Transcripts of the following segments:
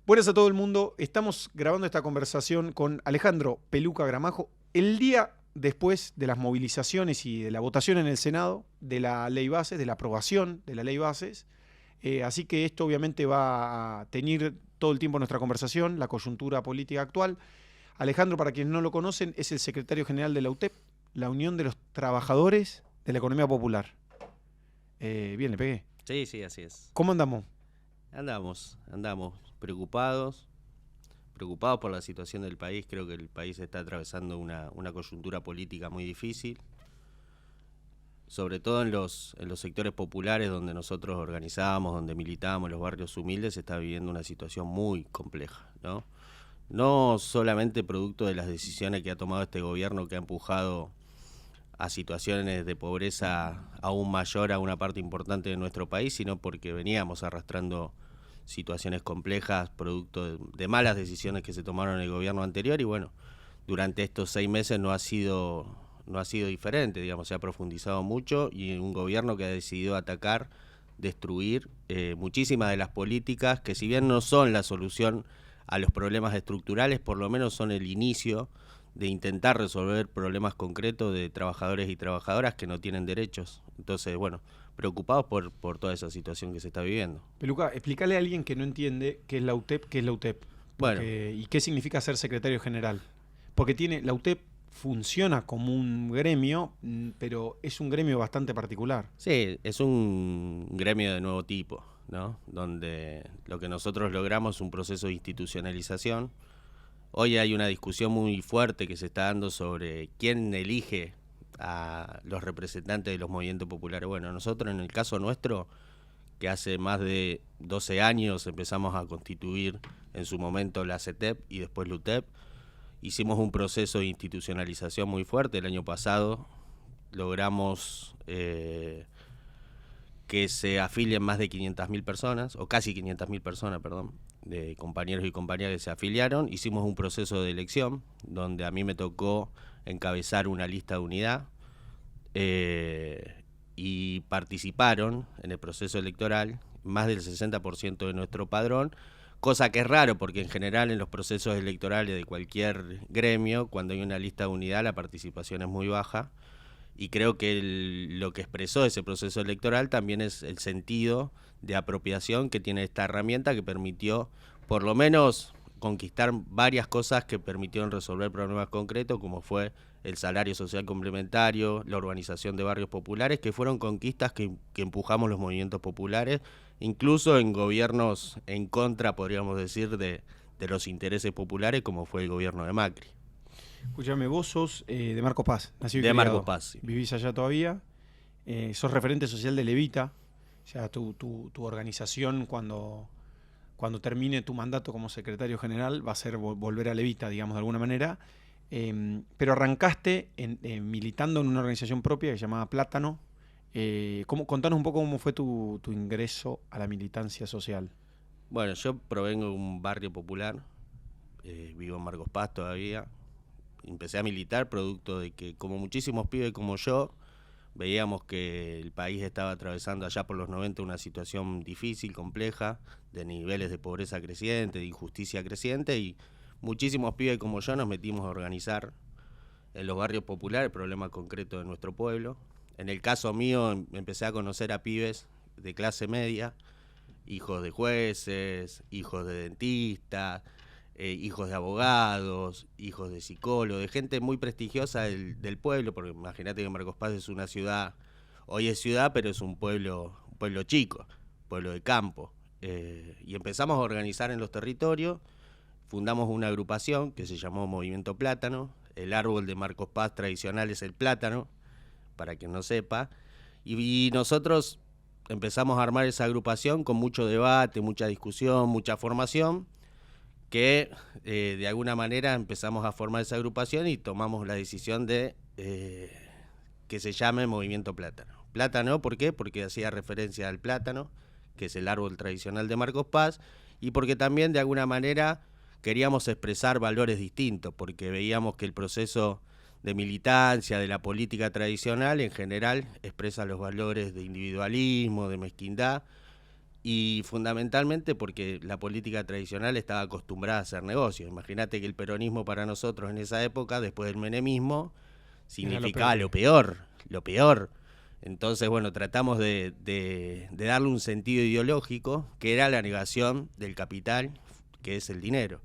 Buenas a todo el mundo. Estamos grabando esta conversación con Alejandro Peluca Gramajo el día después de las movilizaciones y de la votación en el Senado de la ley bases, de la aprobación de la ley bases. Así que esto obviamente va a teñir todo el tiempo nuestra conversación, la coyuntura política actual. Alejandro, para quienes no lo conocen, es el secretario general de la UTEP, la Unión de los Trabajadores de la Economía Popular. Bien, le pegué. Sí, sí, así es. ¿Cómo andamos? Andamos preocupados por la situación del país. Creo que el país está atravesando una coyuntura política muy difícil, sobre todo en los sectores populares donde nosotros organizamos, donde militamos, en los barrios humildes, se está viviendo una situación muy compleja, ¿no? No solamente producto de las decisiones que ha tomado este gobierno, que ha empujado a situaciones de pobreza aún mayor a una parte importante de nuestro país, sino porque veníamos arrastrando situaciones complejas producto de malas decisiones que se tomaron en el gobierno anterior, y bueno, durante estos 6 meses no ha sido diferente, digamos, se ha profundizado mucho, y un gobierno que ha decidido atacar, destruir muchísimas de las políticas que, si bien no son la solución a los problemas estructurales, por lo menos son el inicio de intentar resolver problemas concretos de trabajadores y trabajadoras que no tienen derechos. Entonces, bueno, preocupados por toda esa situación que se está viviendo. Peluca, explícale a alguien que no entiende qué es la UTEP, qué es la UTEP. Bueno, Y qué significa ser secretario general. Porque la UTEP funciona como un gremio, pero es un gremio bastante particular. sí, es un gremio de nuevo tipo, ¿no? Donde lo que nosotros logramos es un proceso de institucionalización. Hoy hay una discusión muy fuerte que se está dando sobre quién elige a los representantes de los movimientos populares. Bueno, nosotros, en el caso nuestro, que hace más de 12 años empezamos a constituir en su momento la CETEP y después la UTEP, hicimos un proceso de institucionalización muy fuerte. El año pasado logramos que se afilien más de 500.000 personas, o casi 500.000 personas, perdón, de compañeros y compañeras que se afiliaron. Hicimos un proceso de elección donde a mí me tocó encabezar una lista de unidad, y participaron en el proceso electoral más del 60% de nuestro padrón, cosa que es raro porque en general en los procesos electorales de cualquier gremio, cuando hay una lista de unidad, la participación es muy baja. Y creo que lo que expresó ese proceso electoral también es el sentido de apropiación que tiene esta herramienta, que permitió por lo menos conquistar varias cosas que permitieron resolver problemas concretos, como fue el salario social complementario, la urbanización de barrios populares, que fueron conquistas que empujamos los movimientos populares, incluso en gobiernos en contra, podríamos decir, de los intereses populares, como fue el gobierno de Macri. Escúchame, vos sos de Marcos Paz, nacido y De criado. Marcos Paz, sí. Vivís allá todavía. Sos referente social de Levita. O sea, tu organización cuando termine tu mandato como secretario general va a ser volver a Levita, digamos, de alguna manera. Pero arrancaste militando en una organización propia que se llamaba Plátano. Contanos un poco cómo fue tu ingreso a la militancia social. Bueno, yo provengo de un barrio popular, vivo en Marcos Paz todavía. Empecé a militar producto de que, como muchísimos pibes como yo, veíamos que el país estaba atravesando allá por los 90 una situación difícil, compleja, de niveles de pobreza creciente, de injusticia creciente, y muchísimos pibes como yo nos metimos a organizar en los barrios populares problemas concretos de nuestro pueblo. En el caso mío, empecé a conocer a pibes de clase media, hijos de jueces, hijos de dentistas, hijos de abogados, hijos de psicólogos, de gente muy prestigiosa del pueblo, porque imagínate que Marcos Paz es una ciudad, hoy es ciudad, pero es un pueblo chico, pueblo de campo. Y empezamos a organizar en los territorios, fundamos una agrupación que se llamó Movimiento Plátano. El árbol de Marcos Paz tradicional es el plátano, para quien no sepa, y nosotros empezamos a armar esa agrupación con mucho debate, mucha discusión, mucha formación, que de alguna manera empezamos a formar esa agrupación y tomamos la decisión de que se llame Movimiento Plátano. Plátano, ¿por qué? Porque hacía referencia al plátano, que es el árbol tradicional de Marcos Paz, y porque también de alguna manera queríamos expresar valores distintos, porque veíamos que el proceso de militancia, de la política tradicional, en general expresa los valores de individualismo, de mezquindad, Y fundamentalmente porque la política tradicional estaba acostumbrada a hacer negocios. Imagínate que el peronismo para nosotros en esa época, después del menemismo, significaba lo peor. Entonces, bueno, tratamos de darle un sentido ideológico, que era la negación del capital, que es el dinero.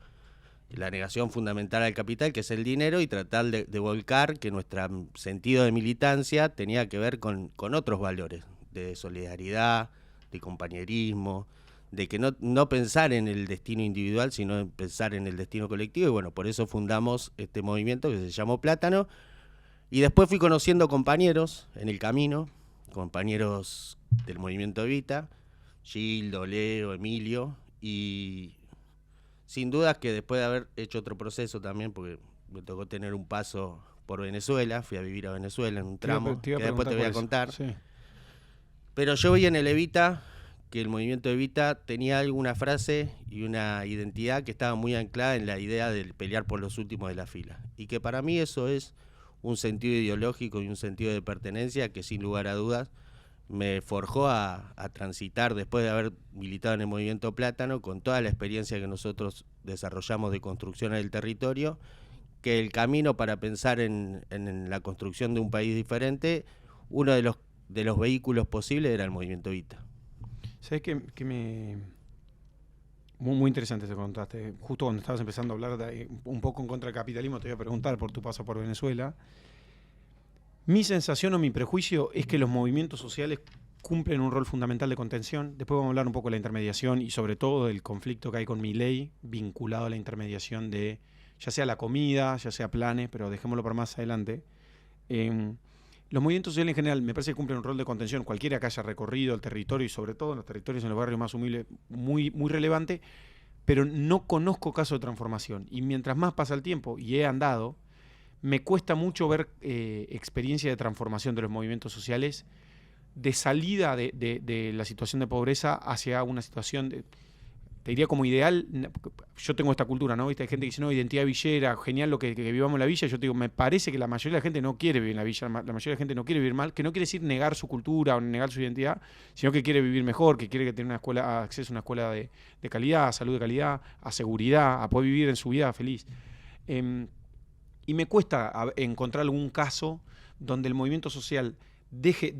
La negación fundamental al capital, que es el dinero, y tratar de volcar que nuestro sentido de militancia tenía que ver con otros valores, de solidaridad, de compañerismo, de que no pensar en el destino individual, sino en pensar en el destino colectivo. Y bueno, por eso fundamos este movimiento que se llamó Plátano. Y después fui conociendo compañeros en el camino, compañeros del movimiento Evita, Gildo, Leo, Emilio, y sin dudas que después de haber hecho otro proceso también, porque me tocó tener un paso por Venezuela, fui a vivir a Venezuela en un tramo, que después te voy a contar. Sí. Pero yo vi en el Evita que el movimiento Evita tenía alguna frase y una identidad que estaba muy anclada en la idea de pelear por los últimos de la fila. Y que para mí eso es un sentido ideológico y un sentido de pertenencia que sin lugar a dudas me forjó a transitar después de haber militado en el movimiento Plátano con toda la experiencia que nosotros desarrollamos de construcción del territorio, que el camino para pensar en la construcción de un país diferente, uno de los vehículos posibles era el movimiento Evita. ¿Sabes qué? Muy interesante te contaste. Justo cuando estabas empezando a hablar un poco en contra del capitalismo, te voy a preguntar por tu paso por Venezuela. Mi sensación o mi prejuicio es que los movimientos sociales cumplen un rol fundamental de contención. Después vamos a hablar un poco de la intermediación y sobre todo del conflicto que hay con Milei vinculado a la intermediación de ya sea la comida, ya sea planes, pero dejémoslo para más adelante. Los movimientos sociales en general me parece que cumplen un rol de contención, cualquiera que haya recorrido el territorio y sobre todo en los territorios, en los barrios más humildes, muy relevante, pero no conozco casos de transformación. Y mientras más pasa el tiempo, y he andado, me cuesta mucho ver experiencia de transformación de los movimientos sociales, de salida de la situación de pobreza hacia una situación de... Te diría como ideal, yo tengo esta cultura, ¿no? ¿Viste? Hay gente que dice, no, identidad villera, genial lo que vivamos en la villa. Yo te digo, me parece que la mayoría de la gente no quiere vivir en la villa, la mayoría de la gente no quiere vivir mal, que no quiere decir negar su cultura o negar su identidad, sino que quiere vivir mejor, que quiere que tenga acceso a una escuela de calidad, a salud de calidad, a seguridad, a poder vivir en su vida feliz. Y me cuesta encontrar algún caso donde el movimiento social deje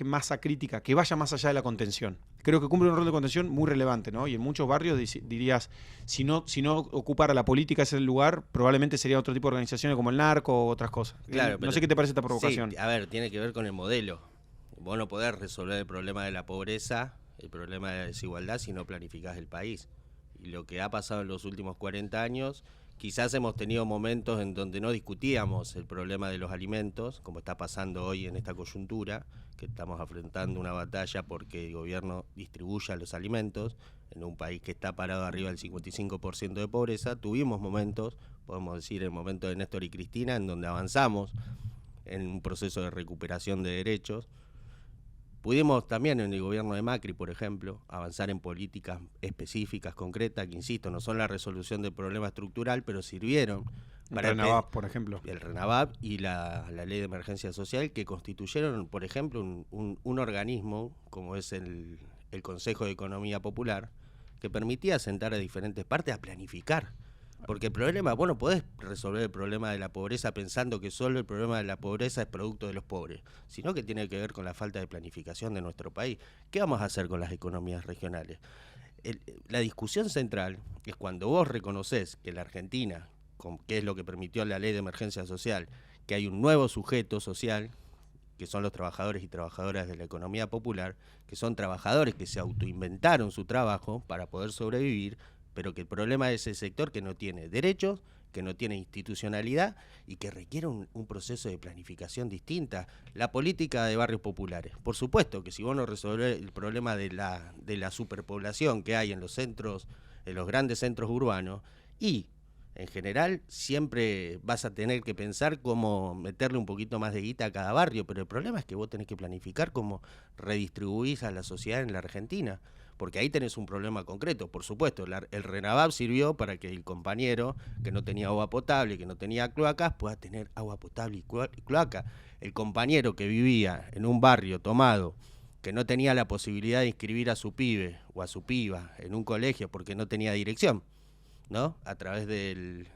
masa crítica, que vaya más allá de la contención. Creo que cumple un rol de contención muy relevante, ¿no? Y en muchos barrios dirías, si no ocupara la política ese lugar, probablemente sería otro tipo de organizaciones como el narco o otras cosas. Claro, no sé qué te parece esta provocación. Sí, a ver, tiene que ver con el modelo. Vos no podés resolver el problema de la pobreza, el problema de la desigualdad, si no planificás el país. Y lo que ha pasado en los últimos 40 años... Quizás hemos tenido momentos en donde no discutíamos el problema de los alimentos, como está pasando hoy en esta coyuntura, que estamos afrontando una batalla porque el gobierno distribuya los alimentos en un país que está parado arriba del 55% de pobreza. Tuvimos momentos, podemos decir el momento de Néstor y Cristina, en donde avanzamos en un proceso de recuperación de derechos. Pudimos también en el gobierno de Macri, por ejemplo, avanzar en políticas específicas, concretas, que insisto, no son la resolución del problema estructural, pero sirvieron para el RENAVAP, por ejemplo. El RENAVAP y la ley de emergencia social, que constituyeron, por ejemplo, un organismo como es el Consejo de Economía Popular, que permitía sentar a diferentes partes a planificar. Porque el problema, vos no podés resolver el problema de la pobreza pensando que solo el problema de la pobreza es producto de los pobres, sino que tiene que ver con la falta de planificación de nuestro país. ¿Qué vamos a hacer con las economías regionales? La discusión central es cuando vos reconocés que la Argentina, que es lo que permitió la ley de emergencia social, que hay un nuevo sujeto social, que son los trabajadores y trabajadoras de la economía popular, que son trabajadores que se autoinventaron su trabajo para poder sobrevivir, pero que el problema es el sector que no tiene derechos, que no tiene institucionalidad y que requiere un proceso de planificación distinta. La política de barrios populares. Por supuesto que si vos no resolvés el problema de la superpoblación que hay en los centros, en los grandes centros urbanos, y en general siempre vas a tener que pensar cómo meterle un poquito más de guita a cada barrio, pero el problema es que vos tenés que planificar cómo redistribuís a la sociedad en la Argentina. Porque ahí tenés un problema concreto. Por supuesto, el RENAVAP sirvió para que el compañero que no tenía agua potable, que no tenía cloacas, pueda tener agua potable y cloaca. El compañero que vivía en un barrio tomado que no tenía la posibilidad de inscribir a su pibe o a su piba en un colegio porque no tenía dirección, ¿no? A través del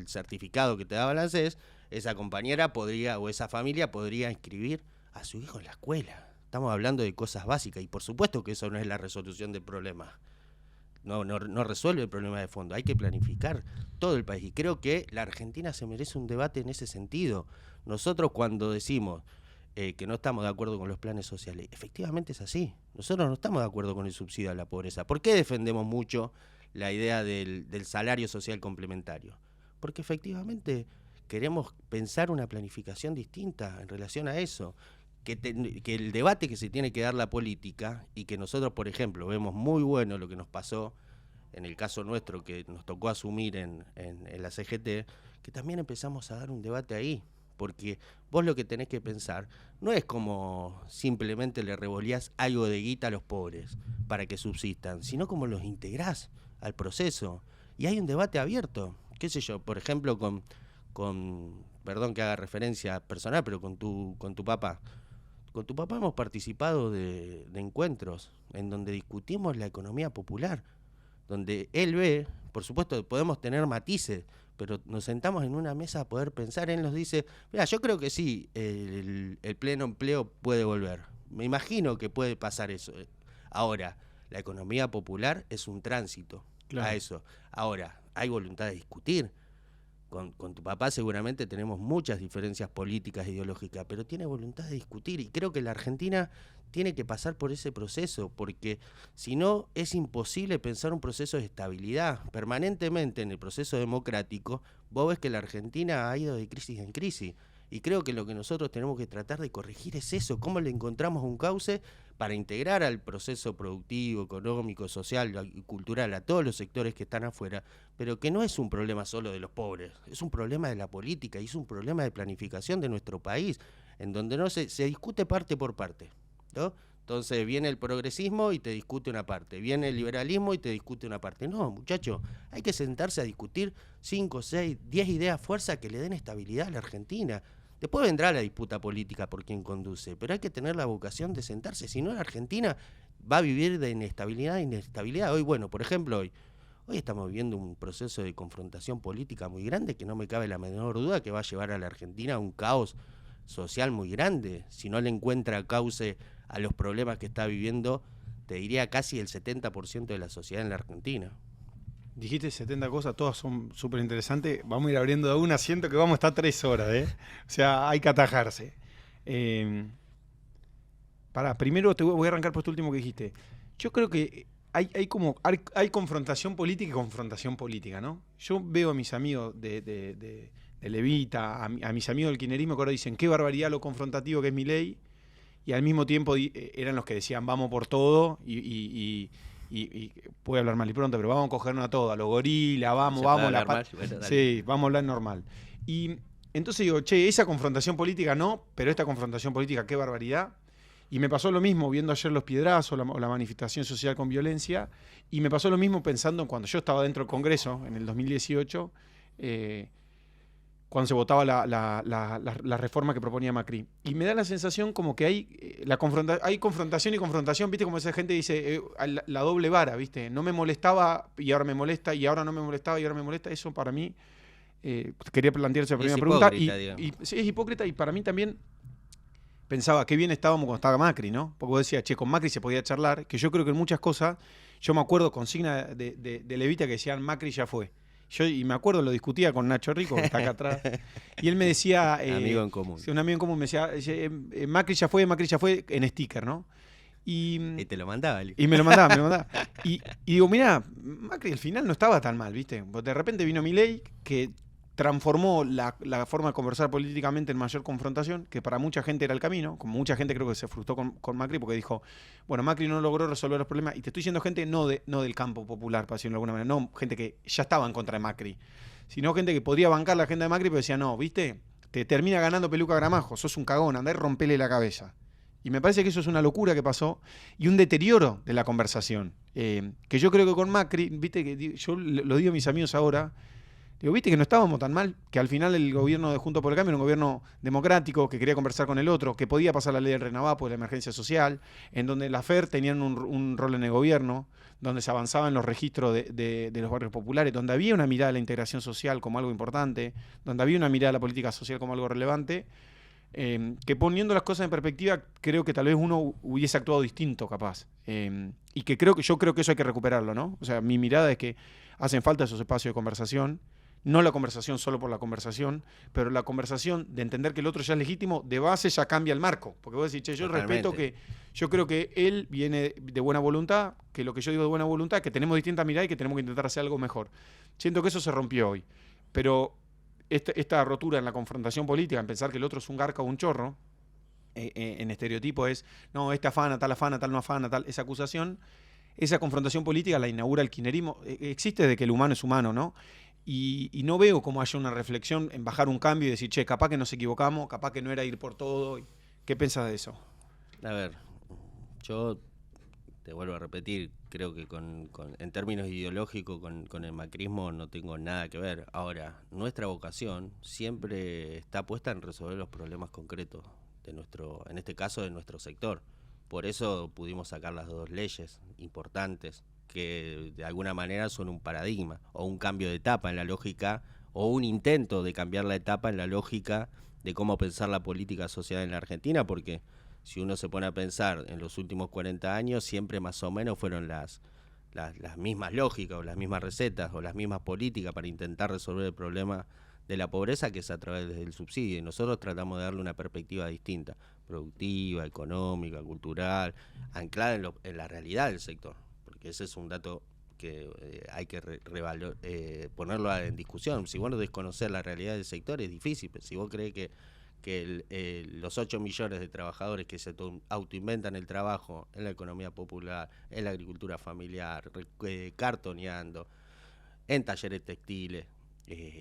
certificado que te daba la ANSES, esa compañera podría, o esa familia podría inscribir a su hijo en la escuela. Estamos hablando de cosas básicas y por supuesto que eso no es la resolución del problema. No resuelve el problema de fondo. Hay que planificar todo el país. Y creo que la Argentina se merece un debate en ese sentido. Nosotros cuando decimos que no estamos de acuerdo con los planes sociales, efectivamente es así. Nosotros no estamos de acuerdo con el subsidio a la pobreza. ¿Por qué defendemos mucho la idea del salario social complementario? Porque efectivamente queremos pensar una planificación distinta en relación a eso. Que el debate que se tiene que dar la política, y que nosotros, por ejemplo, vemos muy bueno lo que nos pasó en el caso nuestro, que nos tocó asumir en la CGT, que también empezamos a dar un debate ahí. Porque vos lo que tenés que pensar no es como simplemente le revolías algo de guita a los pobres para que subsistan, sino como los integrás al proceso. Y hay un debate abierto, qué sé yo, por ejemplo, con perdón que haga referencia personal, pero con tu papá. Con tu papá hemos participado de encuentros en donde discutimos la economía popular, donde él ve, por supuesto podemos tener matices, pero nos sentamos en una mesa a poder pensar. Él nos dice, mira, yo creo que sí, el pleno empleo puede volver. Me imagino que puede pasar eso. Ahora, la economía popular es un tránsito a eso. Ahora, hay voluntad de discutir. Con tu papá seguramente tenemos muchas diferencias políticas e ideológicas, pero tiene voluntad de discutir y creo que la Argentina tiene que pasar por ese proceso, porque si no es imposible pensar un proceso de estabilidad. Permanentemente en el proceso democrático, vos ves que la Argentina ha ido de crisis en crisis. Y creo que lo que nosotros tenemos que tratar de corregir es eso, cómo le encontramos un cauce para integrar al proceso productivo, económico, social y cultural a todos los sectores que están afuera, pero que no es un problema solo de los pobres, es un problema de la política y es un problema de planificación de nuestro país, en donde no se discute parte por parte, ¿no? Entonces viene el progresismo y te discute una parte, viene el liberalismo y te discute una parte. No, muchacho, hay que sentarse a discutir 5, 6, 10 ideas fuerza que le den estabilidad a la Argentina. Después vendrá la disputa política por quien conduce, pero hay que tener la vocación de sentarse, si no la Argentina va a vivir de inestabilidad a inestabilidad. Hoy, bueno, por ejemplo, hoy estamos viviendo un proceso de confrontación política muy grande que no me cabe la menor duda que va a llevar a la Argentina a un caos social muy grande. Si no le encuentra cauce a los problemas que está viviendo, te diría casi el 70% de la sociedad en la Argentina. Dijiste 70 cosas, todas son súper interesantes. Vamos a ir abriendo de una, siento que vamos a estar 3 horas, ¿eh? O sea, hay que atajarse. Primero voy a arrancar por esto último que dijiste. Yo creo que hay confrontación política y confrontación política, ¿no? Yo veo a mis amigos de Levita, a mis amigos del kirchnerismo que ahora dicen qué barbaridad lo confrontativo que es Milei, y al mismo tiempo eran los que decían vamos por todo y puede hablar mal y pronto, pero vamos a cogernos a todo, a los gorilas, vamos sí, vamos a hablar normal. Y entonces digo, che, esa confrontación política no, pero esta confrontación política, qué barbaridad. Y me pasó lo mismo viendo ayer los piedrazos o la manifestación social con violencia, y me pasó lo mismo pensando en cuando yo estaba dentro del Congreso, en el 2018, cuando se votaba la reforma que proponía Macri. Y me da la sensación como que hay confrontación y confrontación, ¿viste? Como esa gente dice, la doble vara, ¿viste? No me molestaba y ahora me molesta, y ahora no me molestaba y ahora me molesta. Eso para mí, quería plantearse la primera pregunta. Y sí, es hipócrita, y para mí también pensaba qué bien estábamos cuando estaba Macri, ¿no? Porque vos decías, che, con Macri se podía charlar, que yo creo que en muchas cosas, yo me acuerdo consigna de Levita que decían Macri ya fue. Y me acuerdo, lo discutía con Nacho Rico, que está acá atrás, y él me decía... amigo en común. Un amigo en común me decía, Macri ya fue en sticker, ¿no? Y te lo mandaba. Y me lo mandaba. Y digo, mirá, Macri al final no estaba tan mal, ¿viste? Porque de repente vino Milei, que transformó la forma de conversar políticamente en mayor confrontación, que para mucha gente era el camino, como mucha gente creo que se frustró con Macri, porque dijo, bueno, Macri no logró resolver los problemas, y te estoy diciendo gente no del campo popular, para decirlo de alguna manera, no gente que ya estaba en contra de Macri, sino gente que podría bancar la agenda de Macri, pero decía, no, ¿viste? Te termina ganando Peluca Gramajo, sos un cagón, andá y rompele la cabeza. Y me parece que eso es una locura que pasó y un deterioro de la conversación. Que yo creo que con Macri, ¿viste? Que yo lo digo a mis amigos ahora, Digo, viste que no estábamos tan mal, que al final el gobierno de Juntos por el Cambio era un gobierno democrático, que quería conversar con el otro, que podía pasar la ley del Renabapo, de la emergencia social, en donde la FER tenían un rol en el gobierno, donde se avanzaba en los registros de los barrios populares, donde había una mirada a la integración social como algo importante, donde había una mirada a la política social como algo relevante, que poniendo las cosas en perspectiva, creo que tal vez uno hubiese actuado distinto, capaz. Y que yo creo que eso hay que recuperarlo, ¿no? O sea, mi mirada es que hacen falta esos espacios de conversación, no la conversación solo por la conversación, pero la conversación de entender que el otro ya es legítimo, de base ya cambia el marco. Porque vos decís, che, yo respeto que, yo creo que él viene de buena voluntad, que lo que yo digo de buena voluntad, que tenemos distintas miradas y que tenemos que intentar hacer algo mejor. Siento que eso se rompió hoy. Pero esta rotura en la confrontación política, en pensar que el otro es un garca o un chorro, en estereotipo es, no, este afana, tal no afana, tal, esa acusación, esa confrontación política la inaugura el kirchnerismo. Existe de que el humano es humano, ¿no? Y no veo cómo haya una reflexión en bajar un cambio y decir, che, capaz que nos equivocamos, capaz que no era ir por todo. ¿Qué pensás de eso? A ver, yo te vuelvo a repetir, creo que en términos ideológicos con el macrismo no tengo nada que ver. Ahora, nuestra vocación siempre está puesta en resolver los problemas concretos de en este caso de nuestro sector. Por eso pudimos sacar las dos leyes importantes que de alguna manera son un paradigma o un cambio de etapa en la lógica o un intento de cambiar la etapa en la lógica de cómo pensar la política social en la Argentina, porque si uno se pone a pensar en los últimos 40 años siempre más o menos fueron las mismas lógicas o las mismas recetas o las mismas políticas para intentar resolver el problema de la pobreza, que es a través del subsidio, y nosotros tratamos de darle una perspectiva distinta, productiva, económica, cultural, anclada en la realidad del sector, porque ese es un dato que hay que ponerlo en discusión. Si vos no desconocés la realidad del sector es difícil, pero si vos crees que los 8 millones de trabajadores que se autoinventan el trabajo en la economía popular, en la agricultura familiar, cartoneando, en talleres textiles,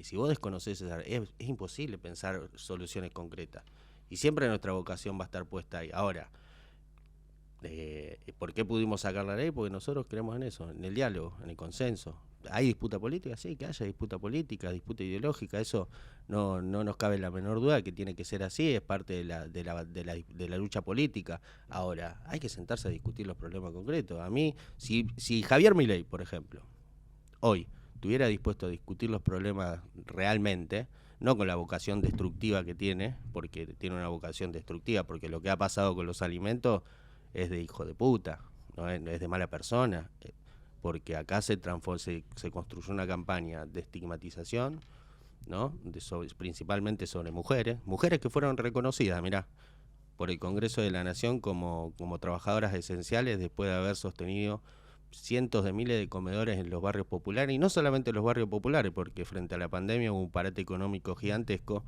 si vos desconocés es imposible pensar soluciones concretas. Y siempre nuestra vocación va a estar puesta ahí. Ahora, ¿por qué pudimos sacar la ley? Porque nosotros creemos en eso, en el diálogo, en el consenso. ¿Hay disputa política? Sí, que haya disputa política, disputa ideológica, eso no nos cabe la menor duda que tiene que ser así, es parte de la lucha política. Ahora, hay que sentarse a discutir los problemas concretos. A mí, si Javier Milei, por ejemplo, hoy estuviera dispuesto a discutir los problemas realmente, no con la vocación destructiva que tiene, porque tiene una vocación destructiva, porque lo que ha pasado con los alimentos es de hijo de puta, no es de mala persona, porque acá se construyó una campaña de estigmatización, ¿no? Principalmente sobre mujeres que fueron reconocidas, mirá, por el Congreso de la Nación como trabajadoras esenciales después de haber sostenido cientos de miles de comedores en los barrios populares, y no solamente en los barrios populares, porque frente a la pandemia hubo un parate económico gigantesco,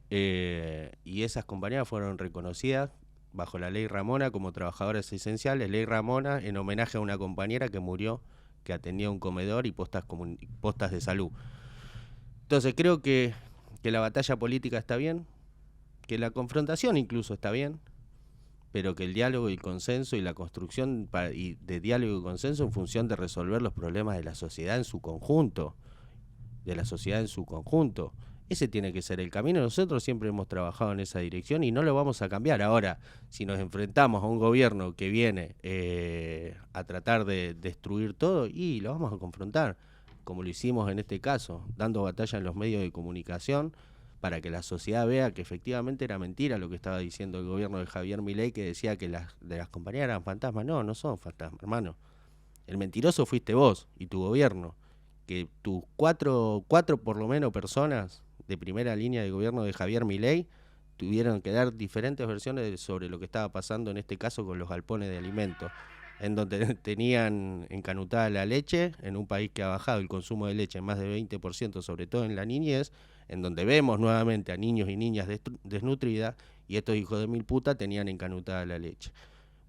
y esas compañeras fueron reconocidas bajo la ley Ramona como trabajadoras esenciales, ley Ramona en homenaje a una compañera que murió, que atendía un comedor y postas de salud. Entonces creo que la batalla política está bien, que la confrontación incluso está bien, pero que el diálogo y el consenso y la construcción de diálogo y consenso en función de resolver los problemas de la sociedad en su conjunto, ese tiene que ser el camino. Nosotros siempre hemos trabajado en esa dirección y no lo vamos a cambiar. Ahora, si nos enfrentamos a un gobierno que viene a tratar de destruir todo, y lo vamos a confrontar, como lo hicimos en este caso, dando batalla en los medios de comunicación, para que la sociedad vea que efectivamente era mentira lo que estaba diciendo el gobierno de Javier Milei, que decía que las compañías eran fantasmas. No son fantasmas, hermano. El mentiroso fuiste vos y tu gobierno, que tus cuatro por lo menos personas de primera línea de gobierno de Javier Milei tuvieron que dar diferentes versiones sobre lo que estaba pasando en este caso con los galpones de alimentos, en donde tenían encanutada la leche, en un país que ha bajado el consumo de leche en más de 20%, sobre todo en la niñez, en donde vemos nuevamente a niños y niñas desnutridas, y estos hijos de mil puta tenían encanutada la leche.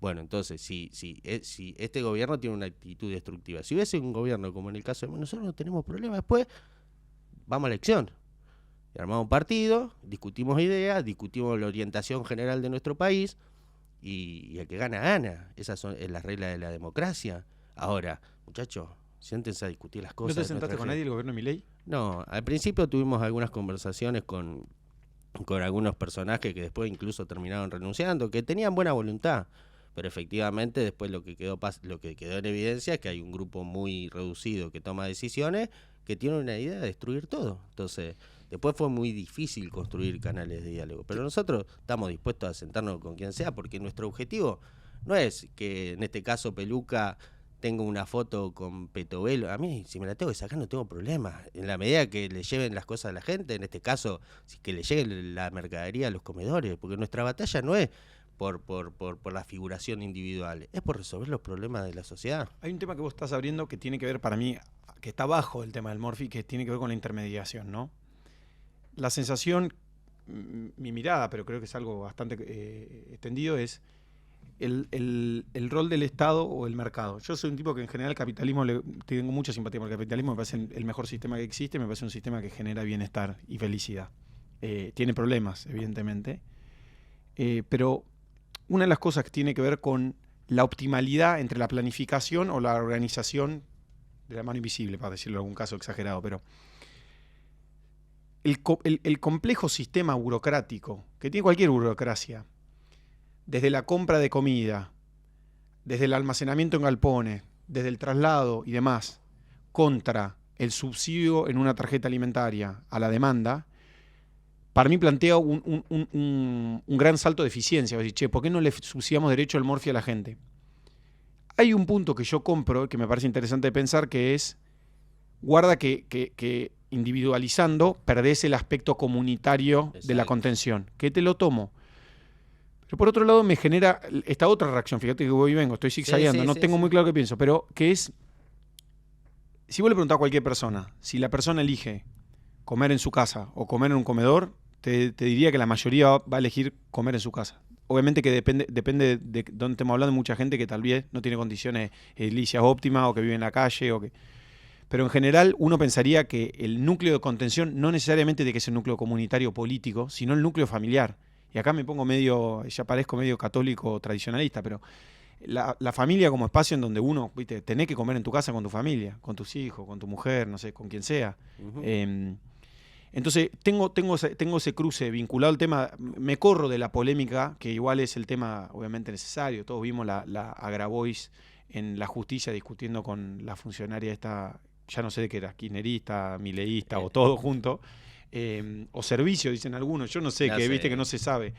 Bueno, entonces, si este gobierno tiene una actitud destructiva, si hubiese un gobierno como en el caso de nosotros, no tenemos problemas, después vamos a elección. Armamos un partido, discutimos ideas, discutimos la orientación general de nuestro país, y el que gana, gana. Esas son las reglas de la democracia. Ahora, muchachos, Siéntense a discutir las ¿No cosas. te sentaste con nadie del gobierno de Milei? No, al principio tuvimos algunas conversaciones con algunos personajes que después incluso terminaron renunciando, que tenían buena voluntad, pero efectivamente después lo que quedó en evidencia es que hay un grupo muy reducido que toma decisiones que tiene una idea de destruir todo. Entonces, después fue muy difícil construir canales de diálogo, pero nosotros estamos dispuestos a sentarnos con quien sea, porque nuestro objetivo no es que en este caso Peluca tengo una foto con Petovelo. A mí, si me la tengo que sacar, no tengo problema. En la medida que le lleven las cosas a la gente, en este caso, que le llegue la mercadería a los comedores, porque nuestra batalla no es por la figuración individual, es por resolver los problemas de la sociedad. Hay un tema que vos estás abriendo que tiene que ver, para mí, que está bajo el tema del Morphy, que tiene que ver con la intermediación, ¿no? La sensación, mi mirada, pero creo que es algo bastante extendido, es el rol del Estado o el mercado. Yo soy un tipo que en general el capitalismo tengo mucha simpatía por el capitalismo, me parece el mejor sistema que existe, me parece un sistema que genera bienestar y felicidad. Tiene problemas, evidentemente, pero una de las cosas que tiene que ver con la optimalidad entre la planificación o la organización de la mano invisible, para decirlo en algún caso exagerado, pero el complejo sistema burocrático que tiene cualquier burocracia, desde la compra de comida, desde el almacenamiento en galpones, desde el traslado y demás, contra el subsidio en una tarjeta alimentaria a la demanda, para mí plantea un gran salto de eficiencia. Es decir, che, ¿por qué no le subsidiamos derecho al Morphy a la gente? Hay un punto que yo compro, que me parece interesante de pensar, que es, guarda que individualizando perdés el aspecto comunitario. Exacto. De la contención, que te lo tomo. Pero por otro lado me genera esta otra reacción, fíjate que voy y vengo, estoy zigzagueando, no tengo muy claro qué pienso, pero que es, si vos le preguntás a cualquier persona, si la persona elige comer en su casa o comer en un comedor, te diría que la mayoría va a elegir comer en su casa. Obviamente que depende de dónde estemos hablando, mucha gente que tal vez no tiene condiciones edilicias óptimas o que vive en la calle, pero en general uno pensaría que el núcleo de contención no necesariamente tiene que ser un núcleo comunitario político, sino el núcleo familiar. Y acá me pongo ya parezco medio católico tradicionalista, pero la familia como espacio en donde uno, viste, tenés que comer en tu casa con tu familia, con tus hijos, con tu mujer, no sé, con quien sea. Uh-huh. Entonces tengo ese cruce vinculado al tema, me corro de la polémica, que igual es el tema obviamente necesario. Todos vimos la Agrabois en la justicia discutiendo con la funcionaria esta, ya no sé de qué era, kirchnerista, mileísta o todo junto. O servicio, dicen algunos, yo no sé, viste que no se sabe.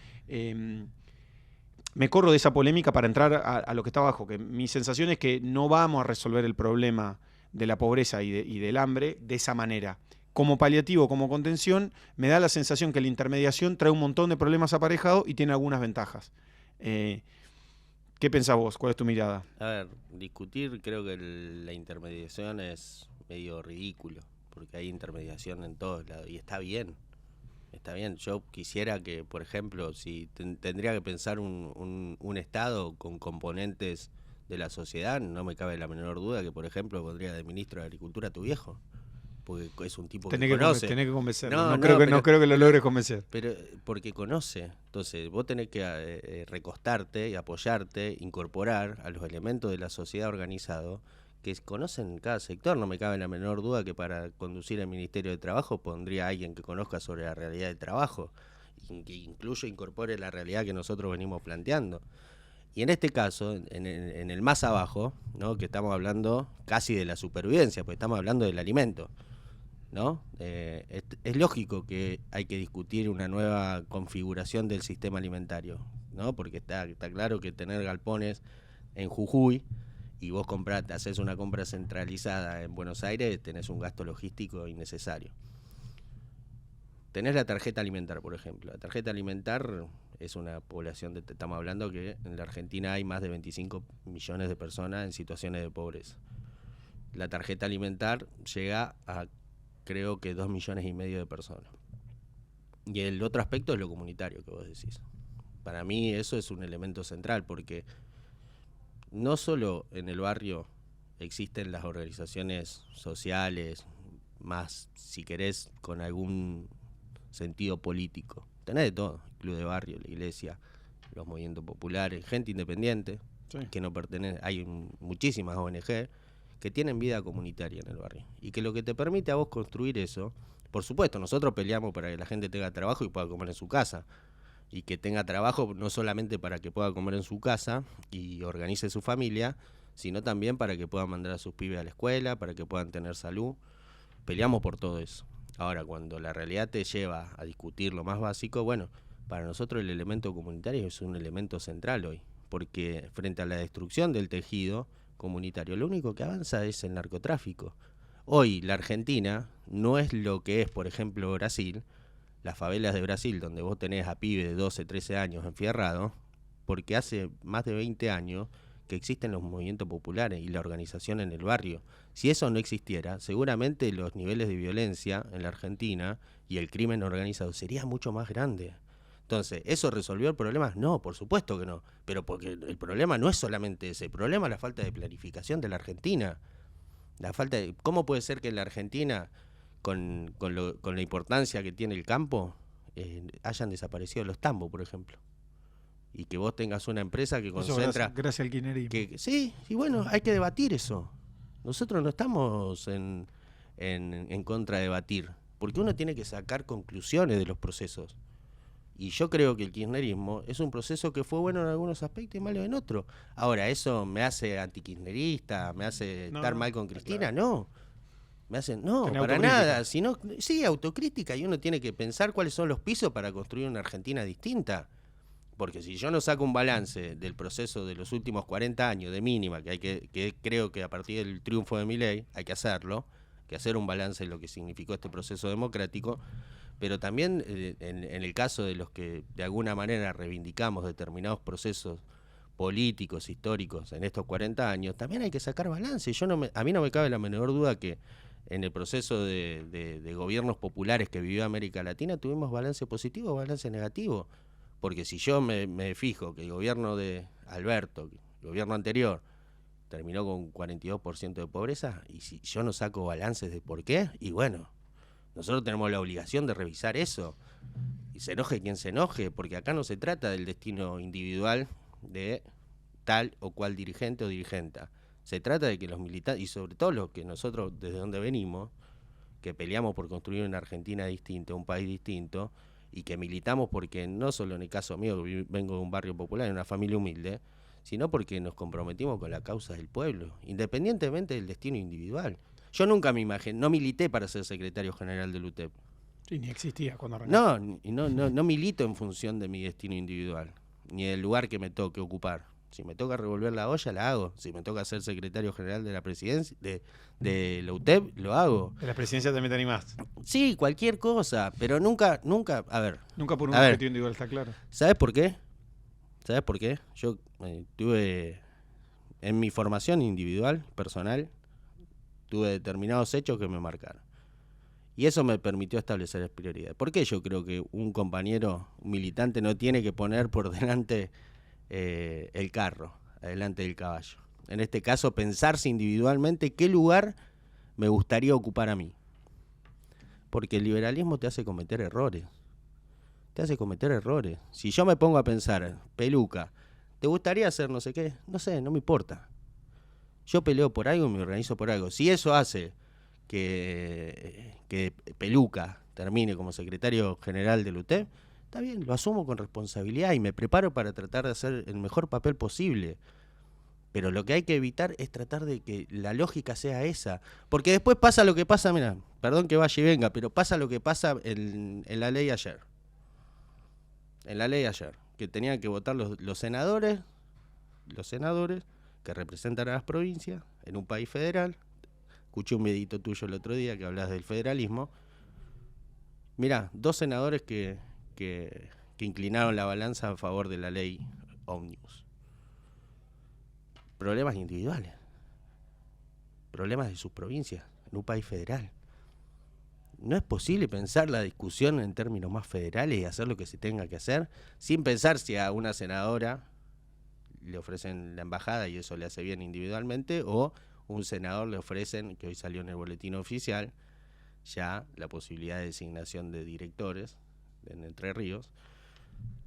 Me corro de esa polémica para entrar a lo que está abajo, que mi sensación es que no vamos a resolver el problema de la pobreza y del hambre de esa manera. Como paliativo, como contención, me da la sensación que la intermediación trae un montón de problemas aparejados y tiene algunas ventajas. ¿Qué pensás vos? ¿Cuál es tu mirada? A ver, discutir, creo que la intermediación es medio ridículo, porque hay intermediación en todos lados, y está bien. Yo quisiera que, por ejemplo, si tendría que pensar un Estado con componentes de la sociedad, no me cabe la menor duda que, por ejemplo, pondría de ministro de Agricultura a tu viejo, porque es un tipo que conoce. Tenés que convencerlo. No creo que lo logres convencer. Pero porque conoce. Entonces, vos tenés que recostarte y apoyarte, incorporar a los elementos de la sociedad organizado que conocen cada sector. No me cabe la menor duda que para conducir el Ministerio de Trabajo pondría a alguien que conozca sobre la realidad del trabajo, y que incluso incorpore la realidad que nosotros venimos planteando. Y en este caso, en el más abajo, ¿no?, que estamos hablando casi de la supervivencia, porque estamos hablando del alimento, ¿no? Es lógico que hay que discutir una nueva configuración del sistema alimentario, ¿no? Porque está claro que tener galpones en Jujuy y vos haces una compra centralizada en Buenos Aires, tenés un gasto logístico innecesario. Tenés la tarjeta alimentar, por ejemplo. La tarjeta alimentar es una población, estamos hablando que en la Argentina hay más de 25 millones de personas en situaciones de pobreza. La tarjeta alimentar llega a, creo que, 2,5 millones de personas. Y el otro aspecto es lo comunitario que vos decís. Para mí eso es un elemento central, porque no solo en el barrio existen las organizaciones sociales, más, si querés, con algún sentido político. Tenés de todo, el club de barrio, la iglesia, los movimientos populares, gente independiente, sí, que no pertenece, hay muchísimas ONG que tienen vida comunitaria en el barrio. Y que lo que te permite a vos construir eso, por supuesto, nosotros peleamos para que la gente tenga trabajo y pueda comer en su casa. Y que tenga trabajo no solamente para que pueda comer en su casa y organice su familia, sino también para que puedan mandar a sus pibes a la escuela, para que puedan tener salud. Peleamos por todo eso. Ahora, cuando la realidad te lleva a discutir lo más básico, bueno, para nosotros el elemento comunitario es un elemento central hoy, porque frente a la destrucción del tejido comunitario, lo único que avanza es el narcotráfico. Hoy la Argentina no es lo que es, por ejemplo, Brasil, las favelas de Brasil, donde vos tenés a pibes de 12, 13 años enfierrados, porque hace más de 20 años que existen los movimientos populares y la organización en el barrio. Si eso no existiera, seguramente los niveles de violencia en la Argentina y el crimen organizado sería mucho más grande. Entonces, ¿eso resolvió el problema? No, por supuesto que no. Pero porque el problema no es solamente ese, el problema es la falta de planificación de la Argentina. La falta de, ¿cómo puede ser que en la Argentina, con la importancia que tiene el campo, hayan desaparecido los tambos, por ejemplo? Y que vos tengas una empresa que concentra... Gracias al kirchnerismo. Sí, y bueno, hay que debatir eso. Nosotros no estamos en contra de debatir, porque uno tiene que sacar conclusiones de los procesos. Y yo creo que el kirchnerismo es un proceso que fue bueno en algunos aspectos y malo en otros. Ahora, ¿eso me hace antikirchnerista? ¿Me hace estar mal con Cristina? Claro. No. Me hacen, no, para nada. Sino, sí, autocrítica, y uno tiene que pensar cuáles son los pisos para construir una Argentina distinta. Porque si yo no saco un balance del proceso de los últimos 40 años de mínima, que creo que a partir del triunfo de Milei hay que hacerlo, que hacer un balance de lo que significó este proceso democrático, pero también en el caso de los que de alguna manera reivindicamos determinados procesos políticos, históricos en estos 40 años, también hay que sacar balance. A mí no me cabe la menor duda que en el proceso de gobiernos populares que vivió América Latina tuvimos balance positivo o balance negativo. Porque si yo me fijo que el gobierno de Alberto, el gobierno anterior, terminó con 42% de pobreza, y si yo no saco balances de por qué, y bueno, nosotros tenemos la obligación de revisar eso. Y se enoje quien se enoje, porque acá no se trata del destino individual de tal o cual dirigente o dirigenta. Se trata de que los militantes, y sobre todo los que nosotros desde donde venimos, que peleamos por construir una Argentina distinta, un país distinto, y que militamos porque no solo en el caso mío, que vengo de un barrio popular, de una familia humilde, sino porque nos comprometimos con la causa del pueblo, independientemente del destino individual. Yo nunca me imaginé, no milité para ser secretario general del UTEP. Sí, ni existía cuando arrancaste. No milito en función de mi destino individual, ni del lugar que me toque ocupar. Si me toca revolver la olla, la hago. Si me toca ser secretario general de la presidencia, de la UTEP, lo hago. ¿De la presidencia también te animás? Sí, cualquier cosa, pero nunca, a ver. Nunca por un objetivo individual, está claro. ¿Sabes por qué? Yo tuve, en mi formación individual, personal, tuve determinados hechos que me marcaron. Y eso me permitió establecer las prioridades. ¿Por qué yo creo que un compañero, un militante, no tiene que poner por delante el carro, adelante del caballo? En este caso, pensarse individualmente qué lugar me gustaría ocupar a mí. Porque el liberalismo te hace cometer errores. Si yo me pongo a pensar, Peluca, ¿te gustaría hacer no sé qué? No sé, no me importa. Yo peleo por algo y me organizo por algo. Si eso hace que Peluca termine como secretario general del UTEP, está bien, lo asumo con responsabilidad y me preparo para tratar de hacer el mejor papel posible. Pero lo que hay que evitar es tratar de que la lógica sea esa. Porque después pasa lo que pasa, mira, perdón que vaya y venga, pero pasa lo que pasa en la ley ayer. Que tenían que votar los senadores que representan a las provincias en un país federal. Escuché un videito tuyo el otro día que hablas del federalismo. Mirá, 2 senadores que inclinaron la balanza a favor de la ley Ómnibus. Problemas individuales. Problemas de sus provincias, en un país federal. No es posible pensar la discusión en términos más federales y hacer lo que se tenga que hacer sin pensar si a una senadora le ofrecen la embajada y eso le hace bien individualmente, o un senador le ofrecen, que hoy salió en el boletín oficial, ya la posibilidad de designación de directores en Entre Ríos.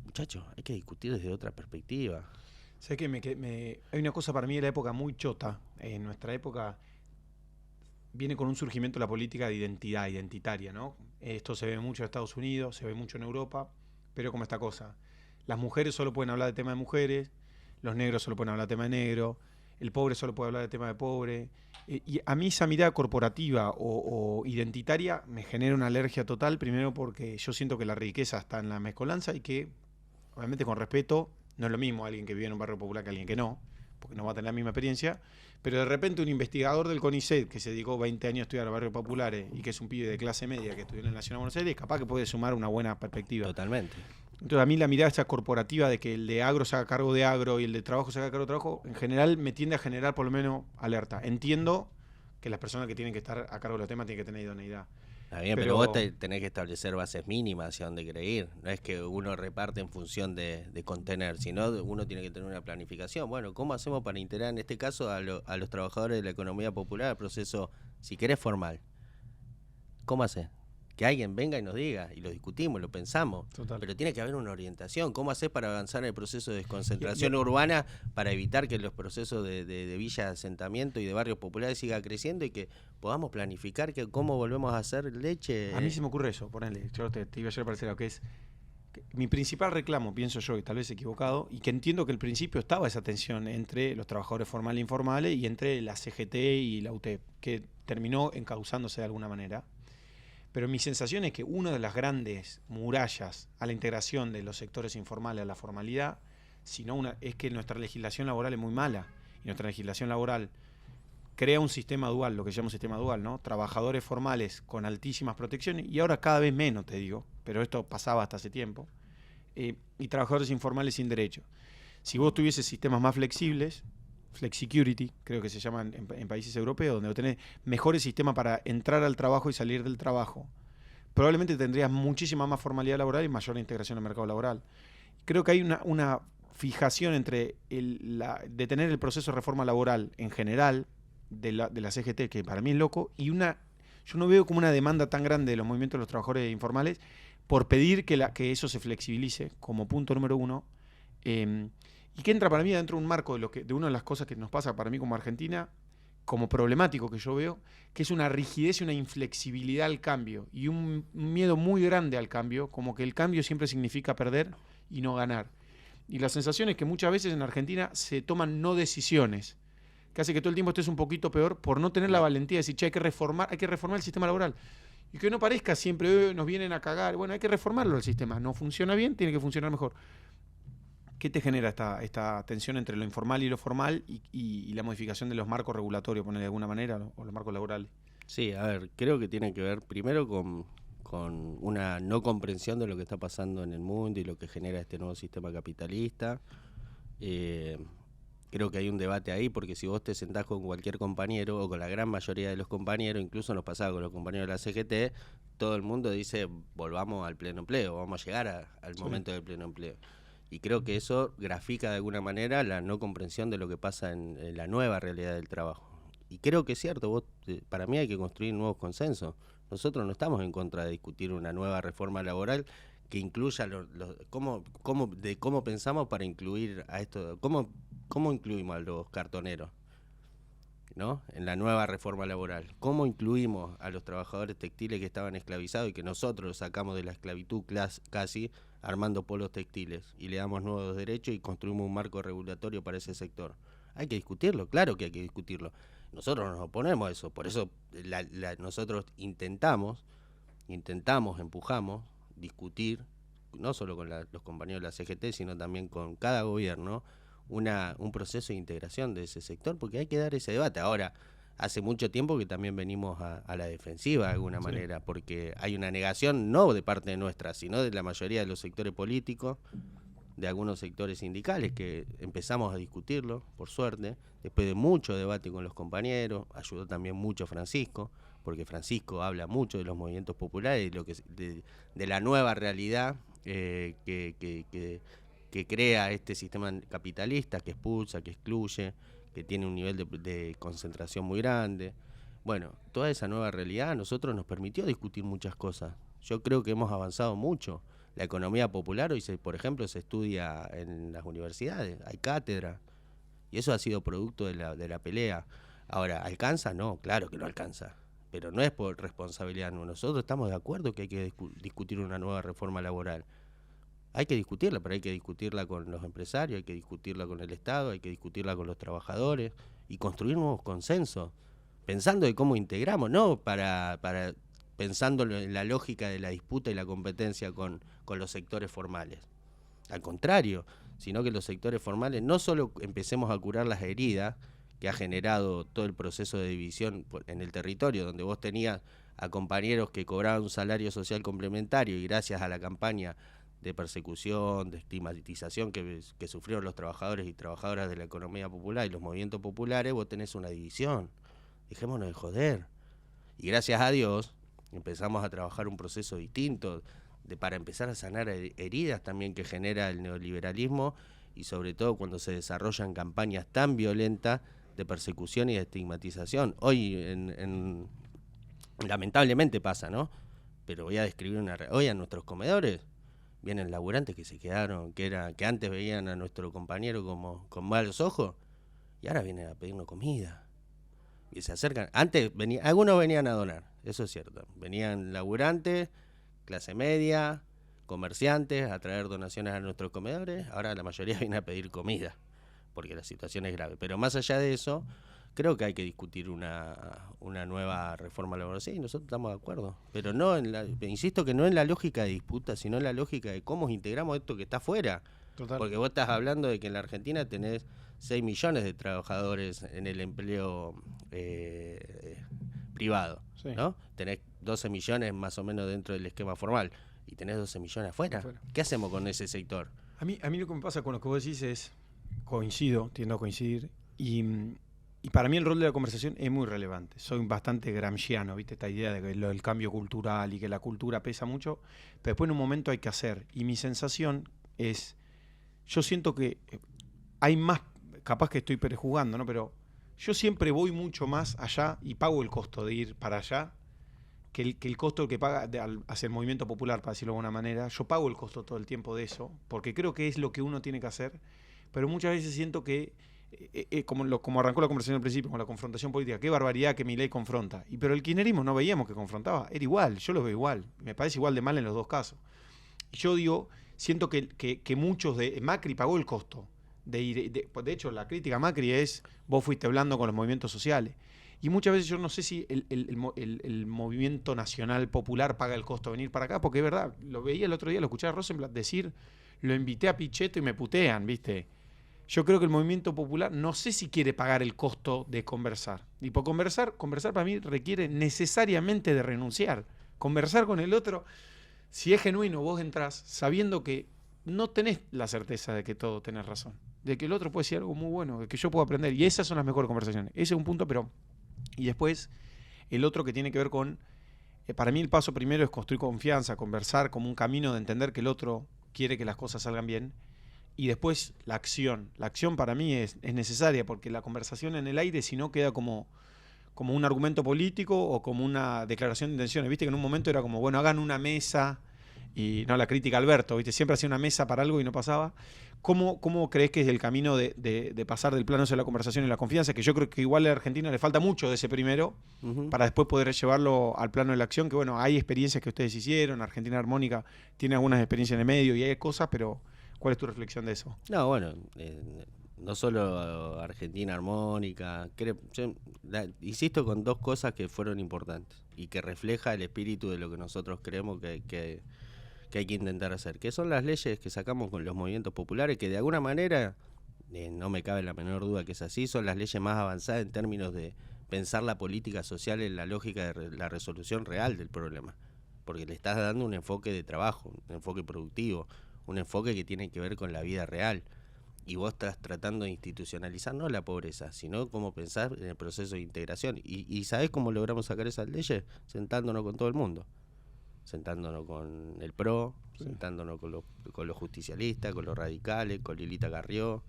Muchachos, hay que discutir desde otra perspectiva. Sé que hay una cosa para mí de la época muy chota. En nuestra época viene con un surgimiento de la política de identidad, identitaria, ¿no? Esto se ve mucho en Estados Unidos, se ve mucho en Europa, pero como esta cosa, las mujeres solo pueden hablar de tema de mujeres, los negros solo pueden hablar de tema de negro, el pobre solo puede hablar de tema de pobre. Y a mí esa mirada corporativa o identitaria me genera una alergia total, primero porque yo siento que la riqueza está en la mezcolanza y que, obviamente con respeto, no es lo mismo alguien que vive en un barrio popular que alguien que no, porque no va a tener la misma experiencia, pero de repente un investigador del CONICET que se dedicó 20 años a estudiar barrios populares y que es un pibe de clase media que estudió en la Nacional de Buenos Aires, capaz que puede sumar una buena perspectiva. Totalmente. Entonces a mí la mirada esta corporativa de que el de agro se haga cargo de agro y el de trabajo se haga cargo de trabajo, en general me tiende a generar por lo menos alerta. Entiendo que las personas que tienen que estar a cargo de los temas tienen que tener idoneidad. Está bien, pero vos tenés que establecer bases mínimas hacia dónde querés ir. No es que uno reparte en función de contener, sino uno tiene que tener una planificación. Bueno, ¿cómo hacemos para integrar en este caso a los trabajadores de la economía popular al proceso, si querés, formal? ¿Cómo haces? Que alguien venga y nos diga, y lo discutimos, lo pensamos. Total. Pero tiene que haber una orientación. ¿Cómo haces para avanzar en el proceso de desconcentración urbana para evitar que los procesos de villas de asentamiento y de barrios populares sigan creciendo y que podamos planificar que cómo volvemos a hacer leche? A mí se me ocurre eso, ponele, yo te iba a parecer lo que es que mi principal reclamo, pienso yo, y tal vez equivocado, y que entiendo que al principio estaba esa tensión entre los trabajadores formales e informales y entre la CGT y la UTEP, que terminó encauzándose de alguna manera. Pero mi sensación es que una de las grandes murallas a la integración de los sectores informales a la formalidad, es que nuestra legislación laboral es muy mala. Y nuestra legislación laboral crea un sistema dual, lo que se llama un sistema dual, ¿no? Trabajadores formales con altísimas protecciones, y ahora cada vez menos, te digo, pero esto pasaba hasta hace tiempo, y trabajadores informales sin derechos. Si vos tuvieses sistemas más flexibles, flexicurity, creo que se llaman en países europeos, donde tenés mejores sistemas para entrar al trabajo y salir del trabajo, probablemente tendrías muchísima más formalidad laboral y mayor integración al mercado laboral. Creo que hay una fijación entre detener el proceso de reforma laboral en general de la CGT, que para mí es loco, y yo no veo como una demanda tan grande de los movimientos de los trabajadores informales por pedir que eso se flexibilice como punto número uno. Y que entra para mí dentro de un marco de una de las cosas que nos pasa para mí como Argentina, como problemático que yo veo, que es una rigidez y una inflexibilidad al cambio y un miedo muy grande al cambio, como que el cambio siempre significa perder y no ganar. Y la sensación es que muchas veces en Argentina se toman no decisiones, que hace que todo el tiempo estés un poquito peor por no tener la valentía de decir, che, hay que reformar el sistema laboral. Y que no parezca siempre, nos vienen a cagar. Bueno, hay que reformarlo el sistema. No funciona bien, tiene que funcionar mejor. ¿Qué te genera esta tensión entre lo informal y lo formal y la modificación de los marcos regulatorios, poner de alguna manera, o los marcos laborales? Sí, a ver, creo que tiene que ver primero con una no comprensión de lo que está pasando en el mundo y lo que genera este nuevo sistema capitalista. Creo que hay un debate ahí, porque si vos te sentás con cualquier compañero o con la gran mayoría de los compañeros, incluso nos pasaba con los compañeros de la CGT, todo el mundo dice, volvamos al pleno empleo, vamos a llegar al momento del pleno empleo. Y creo que eso grafica de alguna manera la no comprensión de lo que pasa en la nueva realidad del trabajo. Y creo que es cierto, para mí hay que construir nuevos consensos. Nosotros no estamos en contra de discutir una nueva reforma laboral que incluya cómo pensamos para incluir a esto, cómo incluimos a los cartoneros, ¿no? En la nueva reforma laboral. ¿Cómo incluimos a los trabajadores textiles que estaban esclavizados y que nosotros los sacamos de la esclavitud casi armando polos textiles y le damos nuevos derechos y construimos un marco regulatorio para ese sector? Hay que discutirlo, claro que hay que discutirlo. Nosotros nos oponemos a eso, por eso nosotros intentamos, empujamos, discutir, no solo con los compañeros de la CGT, sino también con cada gobierno, un proceso de integración de ese sector, porque hay que dar ese debate. Ahora, hace mucho tiempo que también venimos a la defensiva de alguna manera, porque hay una negación no de parte nuestra, sino de la mayoría de los sectores políticos, de algunos sectores sindicales, que empezamos a discutirlo, por suerte, después de mucho debate con los compañeros. Ayudó también mucho Francisco, porque Francisco habla mucho de los movimientos populares, de la nueva realidad que crea este sistema capitalista, que expulsa, que excluye, que tiene un nivel de concentración muy grande. Bueno, toda esa nueva realidad a nosotros nos permitió discutir muchas cosas. Yo creo que hemos avanzado mucho. La economía popular hoy, por ejemplo, se estudia en las universidades, hay cátedra, y eso ha sido producto de la pelea. Ahora, ¿alcanza? No, claro que no alcanza. pero no es por responsabilidad. Nosotros estamos de acuerdo que hay que discutir una nueva reforma laboral. Hay que discutirla, pero hay que discutirla con los empresarios, hay que discutirla con el Estado, hay que discutirla con los trabajadores y construir nuevos consensos, pensando de cómo integramos, no para pensando en la lógica de la disputa y la competencia con los sectores formales. Al contrario, sino que los sectores formales no solo empecemos a curar las heridas que ha generado todo el proceso de división en el territorio, donde vos tenías a compañeros que cobraban un salario social complementario y gracias a la campaña de persecución, de estigmatización que sufrieron los trabajadores y trabajadoras de la economía popular y los movimientos populares, vos tenés una división. Dejémonos de joder. Y gracias a Dios empezamos a trabajar un proceso distinto para empezar a sanar heridas también que genera el neoliberalismo y sobre todo cuando se desarrollan campañas tan violentas de persecución y de estigmatización. Hoy lamentablemente pasa, ¿no? Pero voy a describir hoy a nuestros comedores vienen laburantes que se quedaron, que antes veían a nuestro compañero como con malos ojos y ahora vienen a pedirnos comida. Y se acercan. Antes algunos venían a donar, eso es cierto. Venían laburantes, clase media, comerciantes a traer donaciones a nuestros comedores. Ahora la mayoría viene a pedir comida, porque la situación es grave. Pero más allá de eso, creo que hay que discutir una nueva reforma laboral. Sí, nosotros estamos de acuerdo. Pero no insisto que no en la lógica de disputa, sino en la lógica de cómo integramos esto que está afuera. Total. Porque vos estás hablando de que en la Argentina tenés 6 millones de trabajadores en el empleo privado, sí, ¿no? Tenés 12 millones más o menos dentro del esquema formal y tenés 12 millones afuera. ¿Qué hacemos con ese sector? A mí lo que me pasa con lo que vos decís es, tiendo a coincidir, y para mí el rol de la conversación es muy relevante. Soy bastante gramsciano, ¿viste? Esta idea de que el cambio cultural y que la cultura pesa mucho, pero después en un momento hay que hacer. Y mi sensación es, yo siento que hay más, capaz que estoy prejugando, ¿no? Pero yo siempre voy mucho más allá y pago el costo de ir para allá que el costo que paga hacia el movimiento popular, para decirlo de alguna manera. Yo pago el costo todo el tiempo de eso, porque creo que es lo que uno tiene que hacer, pero muchas veces siento que como arrancó la conversación al principio con la confrontación política, qué barbaridad que Milei confronta, pero el kirchnerismo no veíamos que confrontaba, era igual, yo lo veo igual, me parece igual de mal en los dos casos. Y yo digo, siento que muchos de Macri pagó el costo de ir, de hecho la crítica a Macri es, vos fuiste hablando con los movimientos sociales, y muchas veces yo no sé si el movimiento nacional popular paga el costo de venir para acá, porque es verdad, lo veía el otro día, lo escuché a Rosenblatt decir, lo invité a Pichetto y me putean, ¿viste? Yo creo que el movimiento popular no sé si quiere pagar el costo de conversar. Y por conversar para mí requiere necesariamente de renunciar. Conversar con el otro, si es genuino, vos entrás sabiendo que no tenés la certeza de que todo tenés razón. De que el otro puede decir algo muy bueno, de que yo puedo aprender. Y esas son las mejores conversaciones. Ese es un punto, pero... Y después, el otro que tiene que ver con... para mí el paso primero es construir confianza, conversar como un camino de entender que el otro quiere que las cosas salgan bien. Y después la acción. La acción para mí es necesaria porque la conversación en el aire si no queda como un argumento político o como una declaración de intenciones. Viste que en un momento era como, bueno, hagan una mesa y no la crítica a Alberto, ¿viste? Siempre hacía una mesa para algo y no pasaba. ¿Cómo crees que es el camino de pasar del plano hacia la conversación y la confianza? Que yo creo que igual a la Argentina le falta mucho de ese primero para después poder llevarlo al plano de la acción, que bueno, hay experiencias que ustedes hicieron, Argentina Armónica tiene algunas experiencias en el medio y hay cosas, pero... ¿Cuál es tu reflexión de eso? No, bueno, no solo Argentina Armónica, insisto con dos cosas que fueron importantes y que refleja el espíritu de lo que nosotros creemos que hay que intentar hacer, que son las leyes que sacamos con los movimientos populares, que de alguna manera, no me cabe la menor duda que es así, son las leyes más avanzadas en términos de pensar la política social en la lógica de la resolución real del problema, porque le estás dando un enfoque de trabajo, un enfoque productivo, un enfoque que tiene que ver con la vida real. Y vos estás tratando de institucionalizar no la pobreza, sino cómo pensar en el proceso de integración. ¿Y sabés cómo logramos sacar esas leyes? Sentándonos con todo el mundo. Sentándonos con el PRO, sí, sentándonos con los justicialistas, con los radicales, con Lilita Carrió,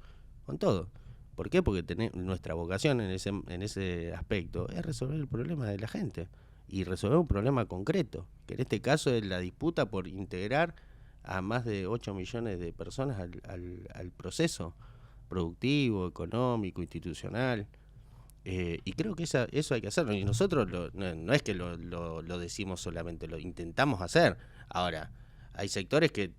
con todo. ¿Por qué? Porque nuestra vocación en ese aspecto es resolver el problema de la gente. Y resolver un problema concreto, que en este caso es la disputa por integrar a más de 8 millones de personas al proceso productivo, económico, institucional. Y creo que eso hay que hacerlo. Y nosotros no es que lo decimos solamente, lo intentamos hacer. Ahora, hay sectores que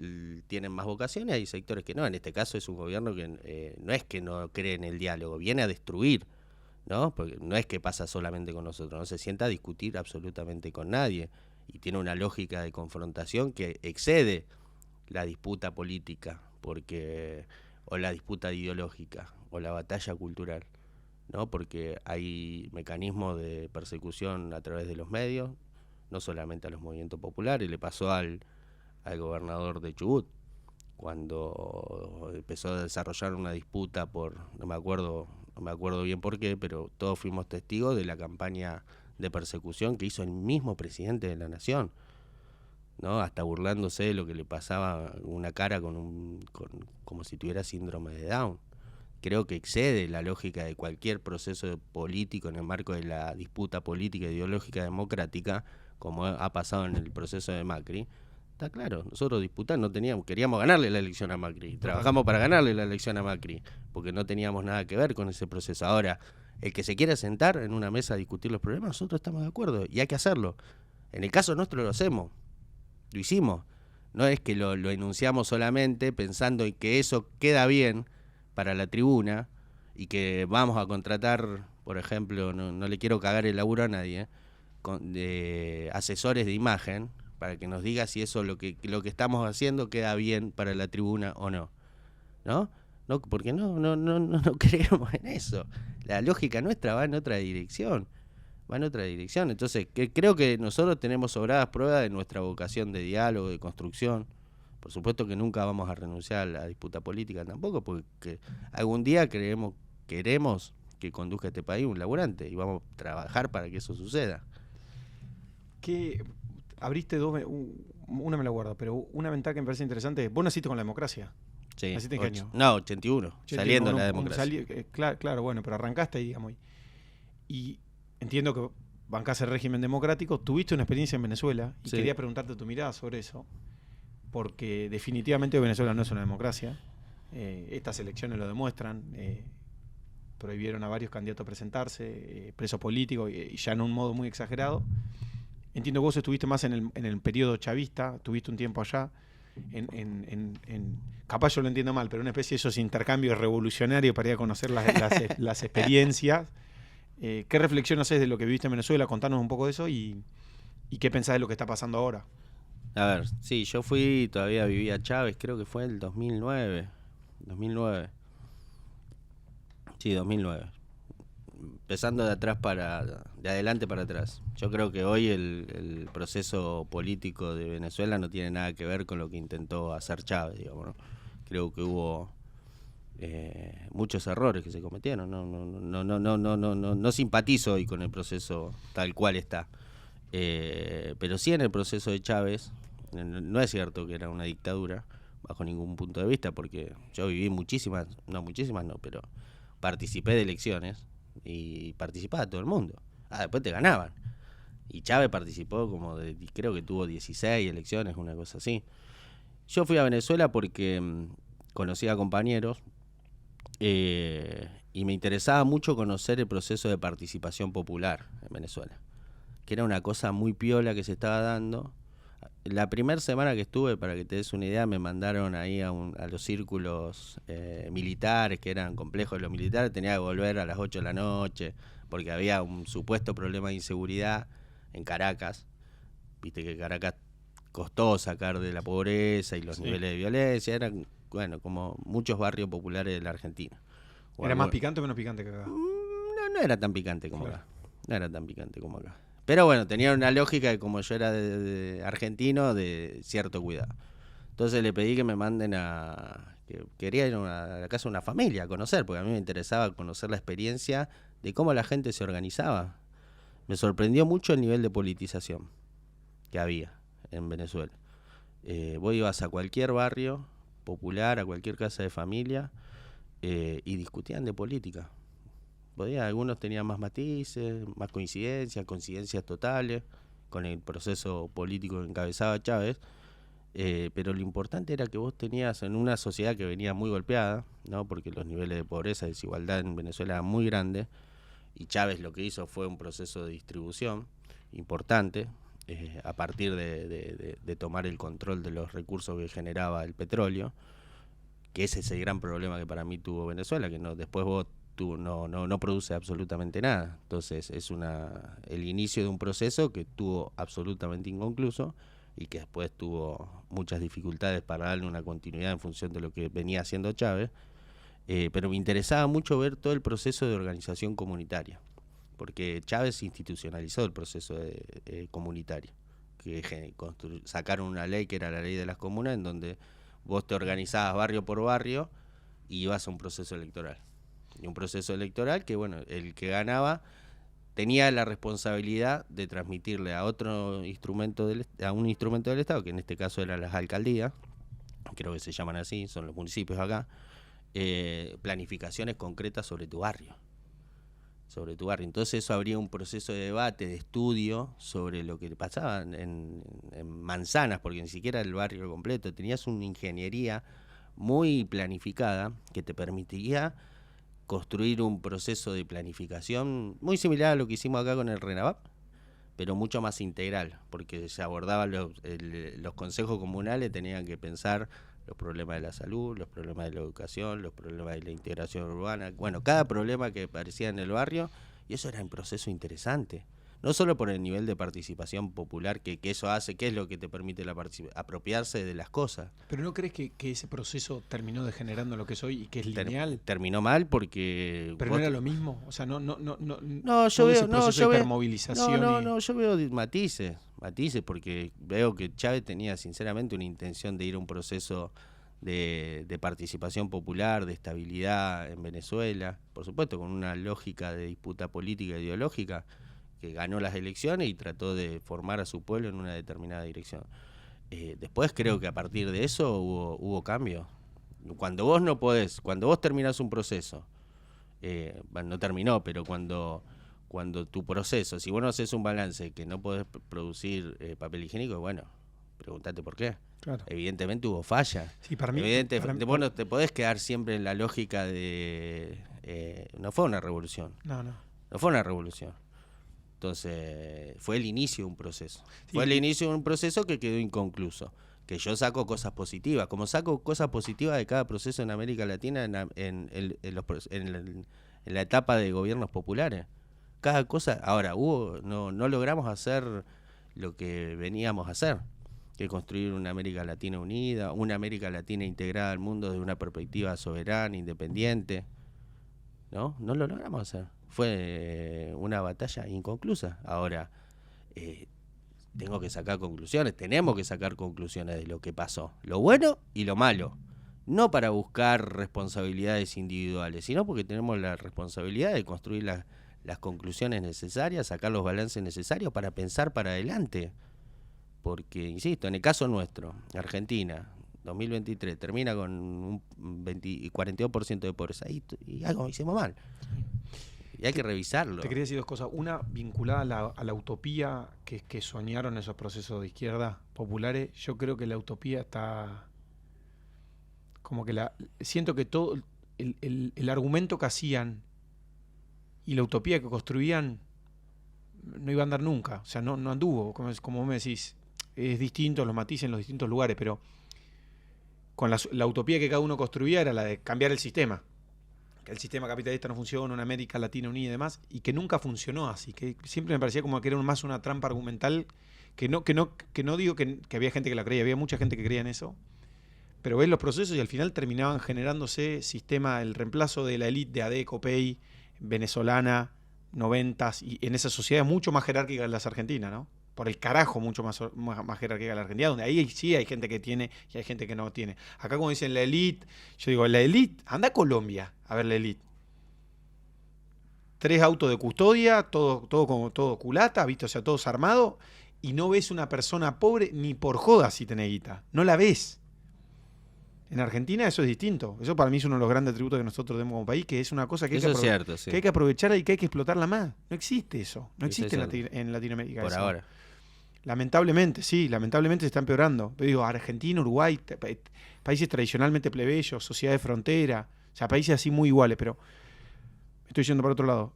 tienen más vocación y hay sectores que no. En este caso es un gobierno que no es que no cree en el diálogo, viene a destruir, ¿no? Porque no es que pasa solamente con nosotros, no se sienta a discutir absolutamente con nadie. Y tiene una lógica de confrontación que excede la disputa política, o la disputa ideológica, o la batalla cultural, ¿no? Porque hay mecanismos de persecución a través de los medios, no solamente a los movimientos populares. Le pasó al gobernador de Chubut, cuando empezó a desarrollar una disputa no me acuerdo bien por qué, pero todos fuimos testigos de la campaña de persecución que hizo el mismo presidente de la nación, ¿no? Hasta burlándose de lo que le pasaba, una cara como si tuviera síndrome de Down. Creo que excede la lógica de cualquier proceso político en el marco de la disputa política, ideológica, democrática, como ha pasado en el proceso de Macri. Está claro, nosotros disputando queríamos ganarle la elección a Macri, trabajamos para ganarle la elección a Macri, porque no teníamos nada que ver con ese proceso. Ahora, el que se quiera sentar en una mesa a discutir los problemas, nosotros estamos de acuerdo y hay que hacerlo. En el caso nuestro lo hacemos, lo hicimos. No es que lo enunciamos solamente pensando en que eso queda bien para la tribuna y que vamos a contratar, por ejemplo, no le quiero cagar el laburo a nadie, de asesores de imagen para que nos diga si eso lo que estamos haciendo queda bien para la tribuna o no, ¿no? No, porque no creemos en eso. La lógica nuestra va en otra dirección. Entonces, creo que nosotros tenemos sobradas pruebas de nuestra vocación de diálogo, de construcción. Por supuesto que nunca vamos a renunciar a la disputa política tampoco, porque algún día queremos que conduzca este país un laburante y vamos a trabajar para que eso suceda. Que abriste una me la guardo, pero una ventaja que me parece interesante. Vos naciste con la democracia. Sí. ¿Naciste en qué año? No, 81, saliendo de la democracia. Claro, bueno, pero arrancaste ahí, digamos. Y entiendo que bancás el régimen democrático, tuviste una experiencia en Venezuela y quería preguntarte tu mirada sobre eso, porque definitivamente Venezuela no es una democracia. Estas elecciones lo demuestran. Prohibieron a varios candidatos a presentarse, presos políticos, y ya en un modo muy exagerado. Entiendo que vos estuviste más en el periodo chavista, tuviste un tiempo allá, capaz yo lo entiendo mal, pero una especie de esos intercambios revolucionarios para ir a conocer las experiencias. ¿Qué reflexión haces de lo que viviste en Venezuela? Contanos un poco de eso y qué pensás de lo que está pasando ahora. A ver, sí, yo todavía vivía Chávez, creo que fue el 2009. Sí, 2009. Empezando de adelante para atrás. Yo creo que hoy el proceso político de Venezuela no tiene nada que ver con lo que intentó hacer Chávez, digamos, ¿no? Creo que hubo muchos errores que se cometieron. No simpatizo hoy con el proceso tal cual está. Pero sí en el proceso de Chávez, no es cierto que era una dictadura, bajo ningún punto de vista, porque yo viví pero participé de elecciones y participaba todo el mundo. Después te ganaban. Y Chávez participó creo que tuvo 16 elecciones, una cosa así. Yo fui a Venezuela porque conocía a compañeros y me interesaba mucho conocer el proceso de participación popular en Venezuela, que era una cosa muy piola que se estaba dando. La primera semana que estuve, para que te des una idea, me mandaron ahí a los círculos militares, que eran complejos de los militares. Tenía que volver a las 8 de la noche, porque había un supuesto problema de inseguridad en Caracas. Viste que Caracas costó sacar de la pobreza y los niveles de violencia. Eran, como muchos barrios populares de la Argentina. ¿Era más picante o menos picante que acá? No era tan picante como acá. Pero bueno, tenía una lógica de, como yo era de argentino, de cierto cuidado. Entonces le pedí que me manden que quería ir a la casa de una familia a conocer, porque a mí me interesaba conocer la experiencia de cómo la gente se organizaba. Me sorprendió mucho el nivel de politización que había en Venezuela. Vos ibas a cualquier barrio popular, a cualquier casa de familia, y discutían de política. Algunos tenían más matices, más coincidencias totales con el proceso político que encabezaba Chávez, pero lo importante era que vos tenías en una sociedad que venía muy golpeada, ¿no? Porque los niveles de pobreza y desigualdad en Venezuela eran muy grandes, y Chávez lo que hizo fue un proceso de distribución importante, a partir de tomar el control de los recursos que generaba el petróleo, que ese es el gran problema que para mí tuvo Venezuela, que después vos no produce absolutamente nada. Entonces es el inicio de un proceso que estuvo absolutamente inconcluso y que después tuvo muchas dificultades para darle una continuidad en función de lo que venía haciendo Chávez. Pero me interesaba mucho ver todo el proceso de organización comunitaria, porque Chávez institucionalizó el proceso comunitario, que sacaron una ley que era la ley de las comunas, en donde vos te organizabas barrio por barrio y ibas a un proceso electoral. Y un proceso electoral que, bueno, el que ganaba tenía la responsabilidad de transmitirle a un instrumento del Estado, que en este caso eran las alcaldías, creo que se llaman así, son los municipios acá, planificaciones concretas sobre tu barrio. Entonces eso habría un proceso de debate, de estudio sobre lo que pasaba en manzanas, porque ni siquiera el barrio completo. Tenías una ingeniería muy planificada que te permitiría construir un proceso de planificación muy similar a lo que hicimos acá con el RENAVAP, pero mucho más integral, porque se abordaban los consejos comunales, tenían que pensar los problemas de la salud, los problemas de la educación, los problemas de la integración urbana, bueno, cada problema que aparecía en el barrio, y eso era un proceso interesante, no solo por el nivel de participación popular que eso hace, que es lo que te permite apropiarse de las cosas. ¿Pero no crees que ese proceso terminó degenerando lo que es hoy y que es lineal? Terminó mal porque... ¿Pero no era lo mismo? O sea, yo veo matices, porque veo que Chávez tenía sinceramente una intención de ir a un proceso de participación popular, de estabilidad en Venezuela, por supuesto con una lógica de disputa política e ideológica, que ganó las elecciones y trató de formar a su pueblo en una determinada dirección. Después creo que a partir de eso hubo cambios. Cuando vos terminás un proceso, no terminó, pero cuando tu proceso, si vos no haces un balance que no podés producir papel higiénico, bueno, pregúntate por qué. Claro. Evidentemente hubo fallas. Sí, para mí, vos no te podés quedar siempre en la lógica de... no fue una revolución. No fue una revolución. Entonces, fue el inicio de un proceso. Sí. Fue el inicio de un proceso que quedó inconcluso. Que yo saco cosas positivas. Como saco cosas positivas de cada proceso en América Latina en la etapa de gobiernos populares. Cada cosa... Ahora, no logramos hacer lo que veníamos a hacer, que construir una América Latina unida, una América Latina integrada al mundo desde una perspectiva soberana, independiente. No lo logramos hacer. Fue una batalla inconclusa. Ahora, tenemos que sacar conclusiones de lo que pasó, lo bueno y lo malo. No para buscar responsabilidades individuales, sino porque tenemos la responsabilidad de construir las conclusiones necesarias, sacar los balances necesarios para pensar para adelante. Porque, insisto, en el caso nuestro, Argentina, 2023, termina con un 42% de pobreza. Y algo hicimos mal. Y hay que revisarlo. Te quería decir dos cosas. Una, vinculada a la utopía que soñaron esos procesos de izquierda populares. Yo creo que la utopía está... Como que siento que todo el argumento que hacían y la utopía que construían no iba a andar nunca. O sea, no anduvo. Como me decís, es distinto los matices en los distintos lugares, pero con la utopía que cada uno construía era la de cambiar el sistema. Que el sistema capitalista no funciona, una América Latina unida y demás, y que nunca funcionó así, que siempre me parecía como que era más una trampa argumental, que no digo que había gente que la creía, había mucha gente que creía en eso, pero ves los procesos y al final terminaban generándose el reemplazo de la élite de ADE, COPEI, venezolana, 90s, y en esa sociedad mucho más jerárquica que las argentinas, ¿no? Por el carajo mucho más jerárquica que la Argentina, donde ahí sí hay gente que tiene y hay gente que no tiene. Acá como dicen la élite, yo digo, la élite, anda a Colombia a ver la élite. 3 autos de custodia, todo culata, ¿viste? O sea, todos armados, y no ves una persona pobre ni por joda si tenés guita. No la ves. En Argentina eso es distinto. Eso para mí es uno de los grandes atributos que nosotros tenemos como país, que es una cosa que, que hay que aprovechar y que hay que explotarla más. No existe eso. No existe en Latinoamérica. Por eso. Ahora. Lamentablemente se está empeorando. Pero digo, Argentina, Uruguay, países tradicionalmente plebeyos, sociedad de frontera, o sea, países así muy iguales, pero estoy yendo para otro lado.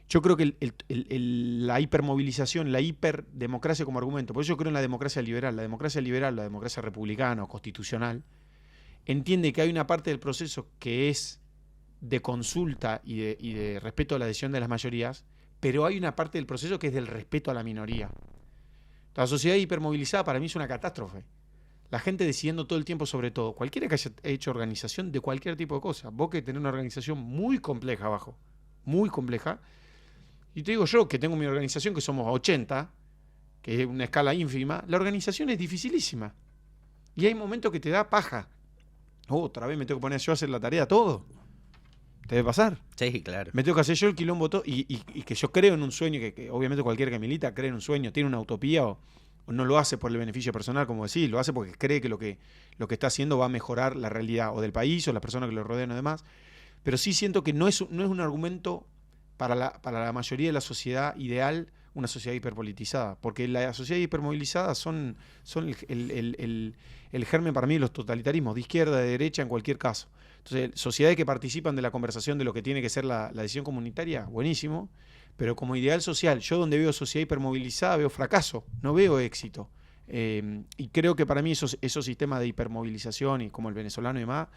Yo creo que la hipermovilización, la hiperdemocracia como argumento, por eso yo creo en la democracia liberal, la democracia republicana o constitucional, entiende que hay una parte del proceso que es de consulta y de respeto a la decisión de las mayorías, pero hay una parte del proceso que es del respeto a la minoría. La sociedad hipermovilizada para mí es una catástrofe. La gente decidiendo todo el tiempo sobre todo. Cualquiera que haya hecho organización de cualquier tipo de cosa. Vos que tenés una organización muy compleja abajo, muy compleja. Y te digo yo que tengo mi organización que somos 80, que es una escala ínfima, la organización es dificilísima. Y hay momentos que te da paja. Otra vez me tengo que poner yo a hacer la tarea todo. ¿Te debe pasar? Sí, claro. Me tengo que hacer yo el quilombo todo. Y que yo creo en un sueño, que obviamente cualquiera que milita cree en un sueño, tiene una utopía o no lo hace por el beneficio personal, como decís, lo hace porque cree que lo que está haciendo va a mejorar la realidad o del país o las personas que lo rodean o demás. Pero sí siento que no es un argumento para la mayoría de la sociedad ideal, una sociedad hiperpolitizada. Porque la sociedad hipermovilizada son el germen para mí de los totalitarismos, de izquierda, de derecha, en cualquier caso. Entonces, sociedades que participan de la conversación de lo que tiene que ser la decisión comunitaria, buenísimo. Pero como ideal social, yo donde veo sociedad hipermovilizada veo fracaso, no veo éxito. Y creo que para mí esos sistemas de hipermovilización, y como el venezolano y demás,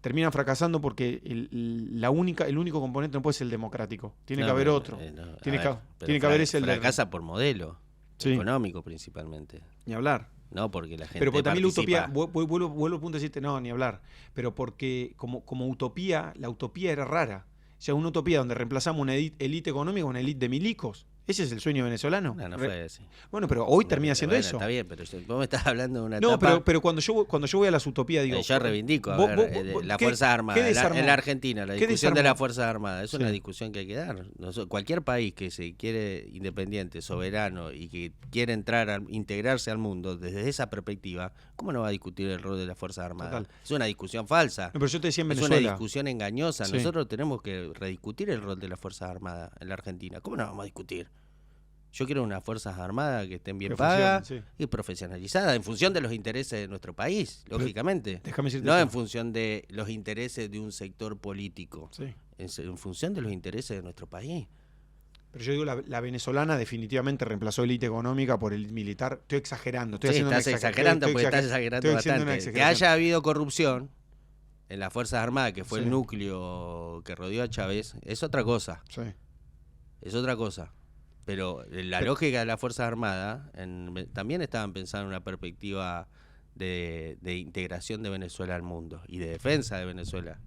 terminan fracasando porque el único componente no puede ser el democrático. Tiene que haber otro. Tiene que haber ese... Fracasa por modelo económico principalmente. Ni hablar. No, porque la gente pero porque también participa. La utopía, vuelvo al punto de decirte, no, ni hablar. Pero porque como utopía, la utopía era rara. O sea, una utopía donde reemplazamos una élite económica con una élite de milicos. ¿Ese es el sueño venezolano? No fue así. Bueno, pero hoy termina siendo eso. Está bien, pero vos me estás hablando de una etapa... No, pero cuando yo voy a las utopías, digo... Yo reivindico, las Fuerzas Armadas. En la Argentina, la discusión de las Fuerzas Armadas es una discusión que hay que dar. Cualquier país que se quiere independiente, soberano y que quiere integrarse al mundo desde esa perspectiva, ¿cómo no va a discutir el rol de las Fuerzas Armadas? Total. Es una discusión falsa. No, pero yo te decía en Venezuela. Es una discusión engañosa. Sí. Nosotros tenemos que rediscutir el rol de las Fuerzas Armadas en la Argentina. ¿Cómo no vamos a discutir? Yo quiero unas Fuerzas Armadas que estén bien pagas y profesionalizadas en función de los intereses de nuestro país, lógicamente. No en función de los intereses de un sector político, en función de los intereses de nuestro país. Pero yo digo, la venezolana definitivamente reemplazó élite económica por el militar. Estoy exagerando. Estás exagerando bastante. Que haya habido corrupción en las Fuerzas Armadas, que fue el núcleo que rodeó a Chávez, es otra cosa. Es otra cosa. Pero la lógica de las Fuerzas Armadas también estaban pensando en una perspectiva de integración de Venezuela al mundo y de defensa de Venezuela.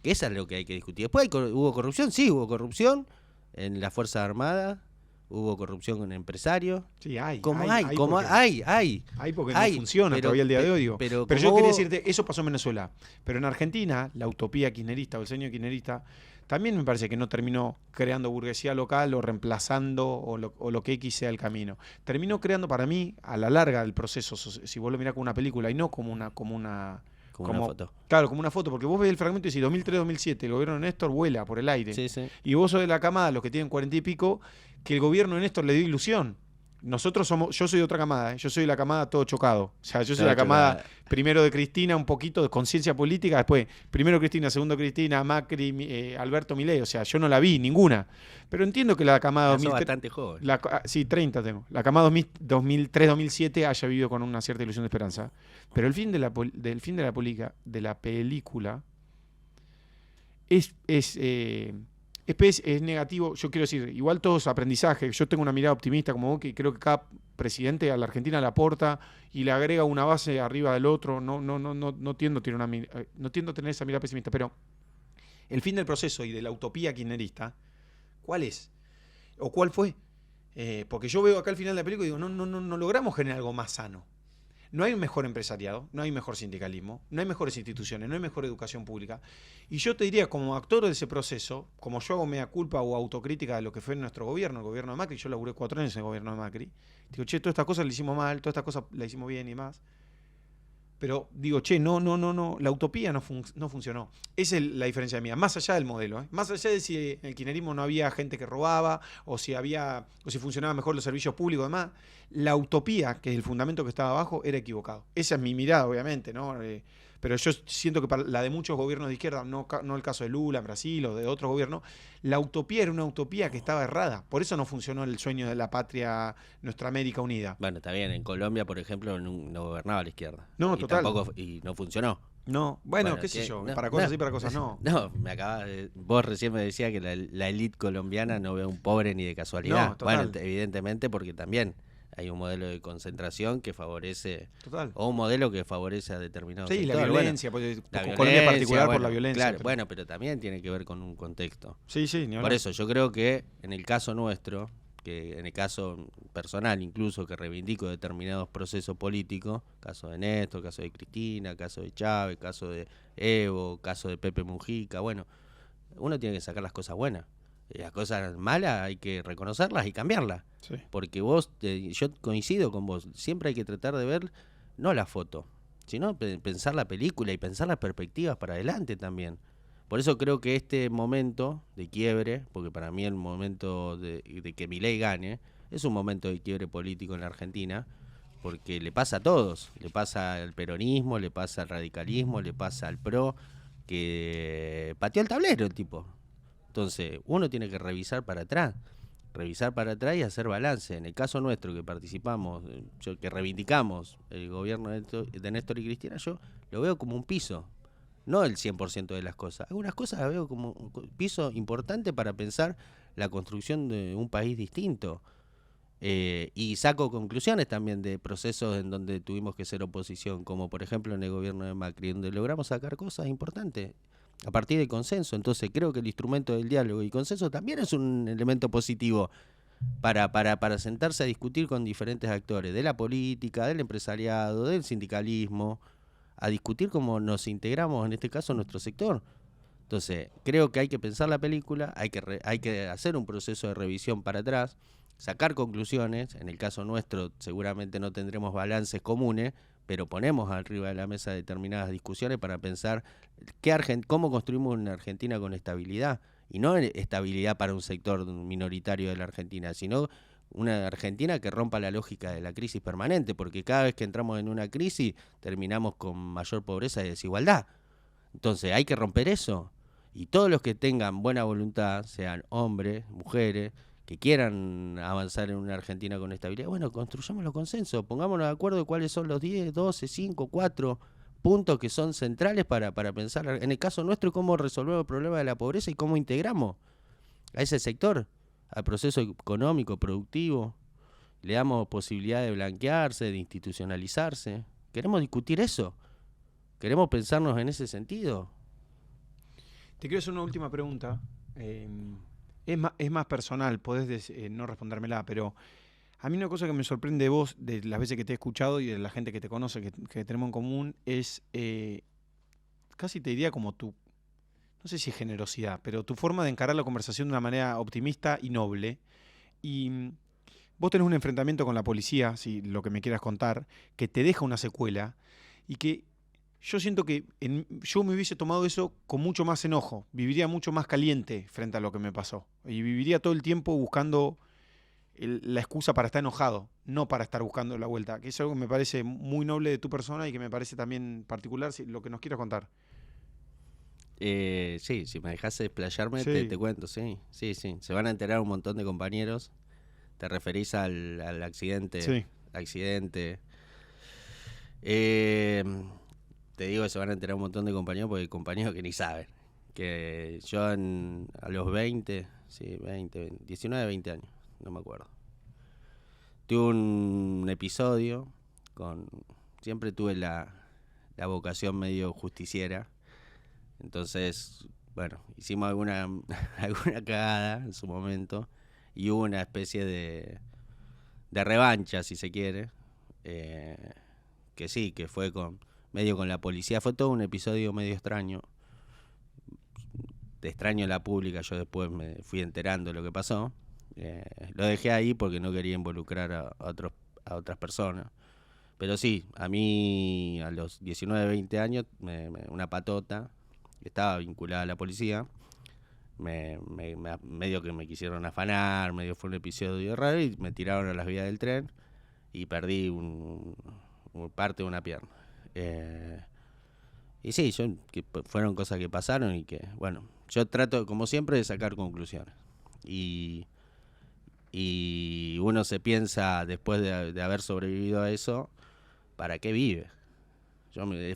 Eso es lo que hay que discutir. Después hubo corrupción, sí, hubo corrupción en las Fuerzas Armadas, hubo corrupción con empresarios. Sí, hay. Hay porque no funciona todavía el día de hoy. Digo. Pero yo quería decirte, eso pasó en Venezuela. Pero en Argentina, la utopía kirchnerista o el sueño kirchnerista también me parece que no terminó creando burguesía local o reemplazando o lo que X sea el camino. Terminó creando para mí, a la larga del proceso, si vos lo mirás como una película y no como una foto. Claro, como una foto, porque vos ves el fragmento y decís 2003-2007, el gobierno de Néstor vuela por el aire. Sí, sí. Y vos sos de la camada, los que tienen 40 y pico, que el gobierno de Néstor le dio ilusión. Yo soy de otra camada, yo soy de la camada todo chocado. O sea, yo soy de la camada primero de Cristina, un poquito de conciencia política, después primero Cristina, segundo Cristina, Macri, Alberto Milei. O sea, yo no la vi ninguna. Pero entiendo que la camada 2003... bastante joven. Sí, 30 tengo. La camada 2003-2007 haya vivido con una cierta ilusión de esperanza. Pero el fin de la película es negativo. Yo quiero decir, igual todos aprendizaje. Yo tengo una mirada optimista como vos, que creo que cada presidente a la Argentina le aporta y le agrega una base arriba del otro. No tiendo a tener esa mirada pesimista, pero el fin del proceso y de la utopía kirchnerista, ¿cuál es? ¿O cuál fue? Porque yo veo acá al final de la película y digo, no logramos generar algo más sano. No hay un mejor empresariado, no hay mejor sindicalismo, no hay mejores instituciones, no hay mejor educación pública. Y yo te diría, como actor de ese proceso, como yo hago mea culpa o autocrítica de lo que fue nuestro gobierno, el gobierno de Macri, yo laburé 4 años en el gobierno de Macri, digo, todas estas cosas las hicimos mal, todas estas cosas las hicimos bien y más. Pero digo, no, la utopía no funcionó. Esa es la diferencia mía, más allá del modelo, más allá de si en el kirchnerismo no había gente que robaba, o si funcionaban mejor los servicios públicos y demás, la utopía, que es el fundamento que estaba abajo, era equivocado. Esa es mi mirada, obviamente, ¿no? pero yo siento que para la de muchos gobiernos de izquierda, no el caso de Lula en Brasil o de otros gobiernos, la utopía era una utopía que estaba errada. Por eso no funcionó el sueño de la patria, nuestra América unida. Bueno, está bien, en Colombia, por ejemplo, no gobernaba la izquierda. No, Y total. tampoco, y no funcionó. No, bueno, qué sé que yo, no, para cosas no. sí, para cosas no. No, vos recién me decías que la élite colombiana no ve a un pobre ni de casualidad. No, total. Bueno, evidentemente porque también hay un modelo de concentración que favorece, Total. o un modelo que favorece a determinados Sí, la sectores. violencia, Bueno, pues, la Colombia en particular violencia, por la bueno, violencia. claro, bueno, pero también tiene que ver con un contexto. Sí, sí, ni Por hablar. eso yo creo que en el caso nuestro, que en el caso personal incluso, que reivindico determinados procesos políticos, caso de Néstor, caso de Cristina, caso de Chávez, caso de Evo, caso de Pepe Mujica, bueno, uno tiene que sacar las cosas buenas. Las cosas malas hay que reconocerlas y cambiarlas. Sí. Porque yo coincido con vos, siempre hay que tratar de ver, no la foto, sino pensar la película y pensar las perspectivas para adelante también. Por eso creo que este momento de quiebre, porque para mí el momento de que Milei gane, es un momento de quiebre político en la Argentina, porque le pasa a todos, le pasa al peronismo, le pasa al radicalismo, le pasa al PRO, que pateó el tablero el tipo. Entonces, uno tiene que revisar para atrás y hacer balance. En el caso nuestro que participamos, que reivindicamos el gobierno de Néstor y Cristina, yo lo veo como un piso. No el 100% de las cosas. Algunas cosas las veo como un piso importante para pensar la construcción de un país distinto. Y saco conclusiones también de procesos en donde tuvimos que ser oposición, como por ejemplo en el gobierno de Macri, donde logramos sacar cosas importantes a partir del consenso. Entonces creo que el instrumento del diálogo y consenso también es un elemento positivo para sentarse a discutir con diferentes actores de la política, del empresariado, del sindicalismo, a discutir cómo nos integramos, en este caso, en nuestro sector. Entonces, creo que hay que pensar la película, hay que hacer un proceso de revisión para atrás, sacar conclusiones. En el caso nuestro, seguramente no tendremos balances comunes, pero ponemos arriba de la mesa determinadas discusiones para pensar cómo construimos una Argentina con estabilidad. Y no estabilidad para un sector minoritario de la Argentina, sino una Argentina que rompa la lógica de la crisis permanente, porque cada vez que entramos en una crisis terminamos con mayor pobreza y desigualdad. Entonces hay que romper eso. Y todos los que tengan buena voluntad, sean hombres, mujeres, que quieran avanzar en una Argentina con estabilidad, bueno, construyamos los consensos, pongámonos de acuerdo de cuáles son los 10, 12, 5, 4 puntos que son centrales para pensar, en el caso nuestro, cómo resolvemos el problema de la pobreza y cómo integramos a ese sector, al proceso económico, productivo, le damos posibilidad de blanquearse, de institucionalizarse. Queremos discutir eso, queremos pensarnos en ese sentido. Te quiero hacer una última pregunta. Es más personal, podés no respondérmela, pero a mí una cosa que me sorprende de vos, de las veces que te he escuchado y de la gente que te conoce, que tenemos en común, es casi te diría como no sé si generosidad, pero tu forma de encarar la conversación de una manera optimista y noble. Y vos tenés un enfrentamiento con la policía, si lo que me quieras contar, que te deja una secuela y que yo siento que yo me hubiese tomado eso con mucho más enojo, viviría mucho más caliente frente a lo que me pasó y viviría todo el tiempo buscando la excusa para estar enojado, no para estar buscando la vuelta, que es algo que me parece muy noble de tu persona y que me parece también particular, lo que nos quieras contar. Sí, si me dejas explayarme, Sí. te cuento, sí. Se van a enterar un montón de compañeros. ¿Te referís al accidente? Sí. Accidente. Te digo que se van a enterar un montón de compañeros porque hay compañeros que ni saben. Que yo a los 20, 19, 20 años, no me acuerdo. Tuve un episodio siempre tuve la vocación medio justiciera. Entonces, bueno, hicimos alguna cagada en su momento y hubo una especie de revancha, si se quiere, que sí, que fue medio con la policía. Fue todo un episodio medio extraño. De extraño la pública, yo después me fui enterando de lo que pasó. Lo dejé ahí porque no quería involucrar a otras personas. Pero sí, a mí a los 19, 20 años, una patota que estaba vinculada a la policía, medio que me quisieron afanar, medio fue un episodio raro y me tiraron a las vías del tren y perdí parte de una pierna. Y sí, fueron cosas que pasaron y que, bueno, yo trato, como siempre, de sacar conclusiones. Y, y uno se piensa, después de haber sobrevivido a eso, ¿para qué vive?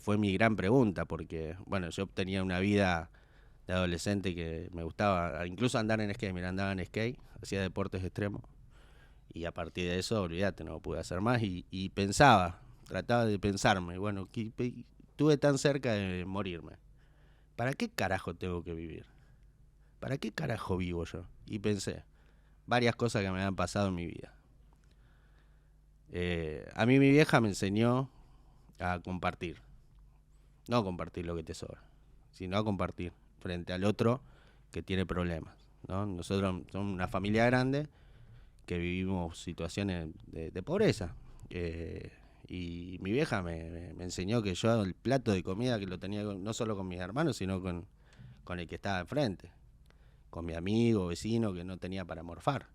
Fue mi gran pregunta, porque, bueno, yo tenía una vida de adolescente que me gustaba, incluso andar en skate. Mira, andaba en skate, hacía deportes extremos. Y a partir de eso, olvídate, no pude hacer más. Y pensaba, trataba de pensarme, bueno, estuve tan cerca de morirme. ¿Para qué carajo tengo que vivir? ¿Para qué carajo vivo yo? Y pensé, varias cosas que me han pasado en mi vida. A mí mi vieja me enseñó a compartir. No compartir lo que te sobra, sino a compartir frente al otro que tiene problemas, ¿no? Nosotros somos una familia grande que vivimos situaciones de pobreza. Y mi vieja me enseñó que yo el plato de comida que lo tenía no solo con mis hermanos, sino con el que estaba enfrente, con mi amigo, vecino que no tenía para morfar.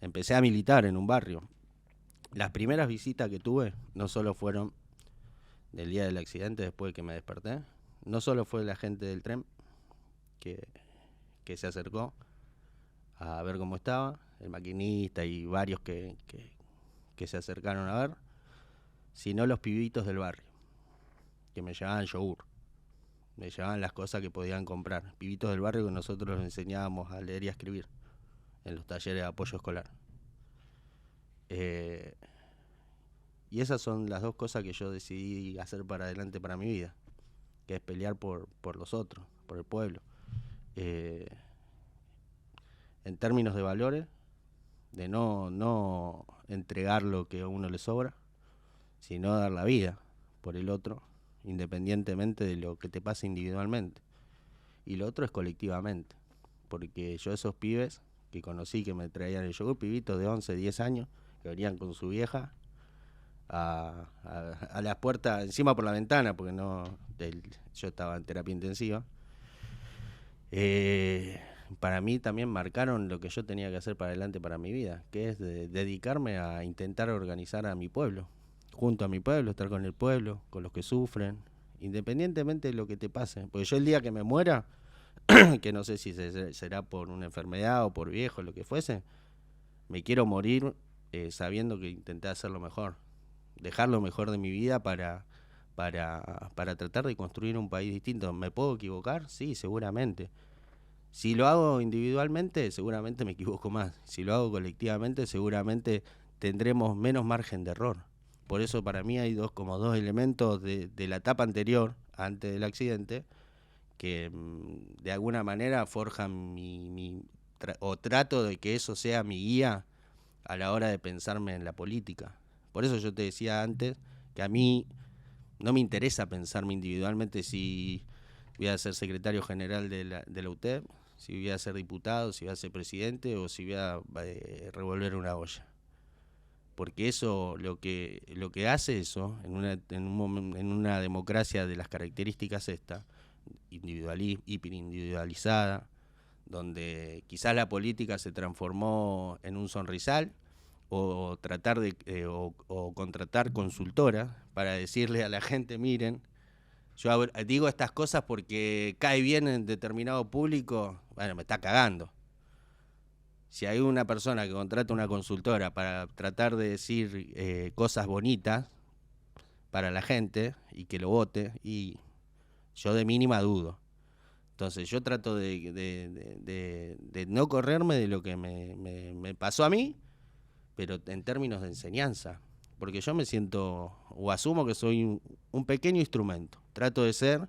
Empecé a militar en un barrio. Las primeras visitas que tuve no solo fueron del día del accidente, después de que me desperté, no solo fue la gente del tren que se acercó a ver cómo estaba, el maquinista y varios que se acercaron a ver, sino los pibitos del barrio, que me llevaban yogur, me llevaban las cosas que podían comprar. Pibitos del barrio que nosotros les enseñábamos a leer y a escribir en los talleres de apoyo escolar. Y esas son las dos cosas que yo decidí hacer para adelante para mi vida, que es pelear por los otros, por el pueblo. En términos de valores, de no entregar lo que a uno le sobra, sino dar la vida por el otro, independientemente de lo que te pase individualmente. Y lo otro es colectivamente, porque yo esos pibes que conocí que me traían el yogur, pibitos de 11, 10 años, que venían con su vieja a las puertas, encima por la ventana, porque yo estaba en terapia intensiva. Para mí también marcaron lo que yo tenía que hacer para adelante para mi vida, que es dedicarme a intentar organizar a mi pueblo, junto a mi pueblo, estar con el pueblo, con los que sufren, independientemente de lo que te pase. Porque yo el día que me muera, que no sé si será por una enfermedad o por viejo, lo que fuese, me quiero morir sabiendo que intenté hacer lo mejor, dejar lo mejor de mi vida para tratar de construir un país distinto. ¿Me puedo equivocar? Sí, seguramente. Si lo hago individualmente, seguramente me equivoco más. Si lo hago colectivamente, seguramente tendremos menos margen de error. Por eso para mí hay dos elementos de la etapa anterior, antes del accidente, que de alguna manera forjan o trato de que eso sea mi guía a la hora de pensarme en la política. Por eso yo te decía antes que a mí no me interesa pensarme individualmente si voy a ser secretario general de la UTEP, si voy a ser diputado, si voy a ser presidente o si voy a revolver una olla. Porque eso, lo que hace eso, en una democracia de las características estas, hiperindividualizada, donde quizás la política se transformó en un sonrisal, o tratar o contratar consultoras para decirle a la gente, miren, yo digo estas cosas porque cae bien en determinado público, bueno, me está cagando. Si hay una persona que contrata una consultora para tratar de decir cosas bonitas para la gente y que lo vote, y yo de mínima dudo. Entonces yo trato de no correrme de lo que me pasó a mí, pero en términos de enseñanza. Porque yo me siento, o asumo que soy un pequeño instrumento. Trato de ser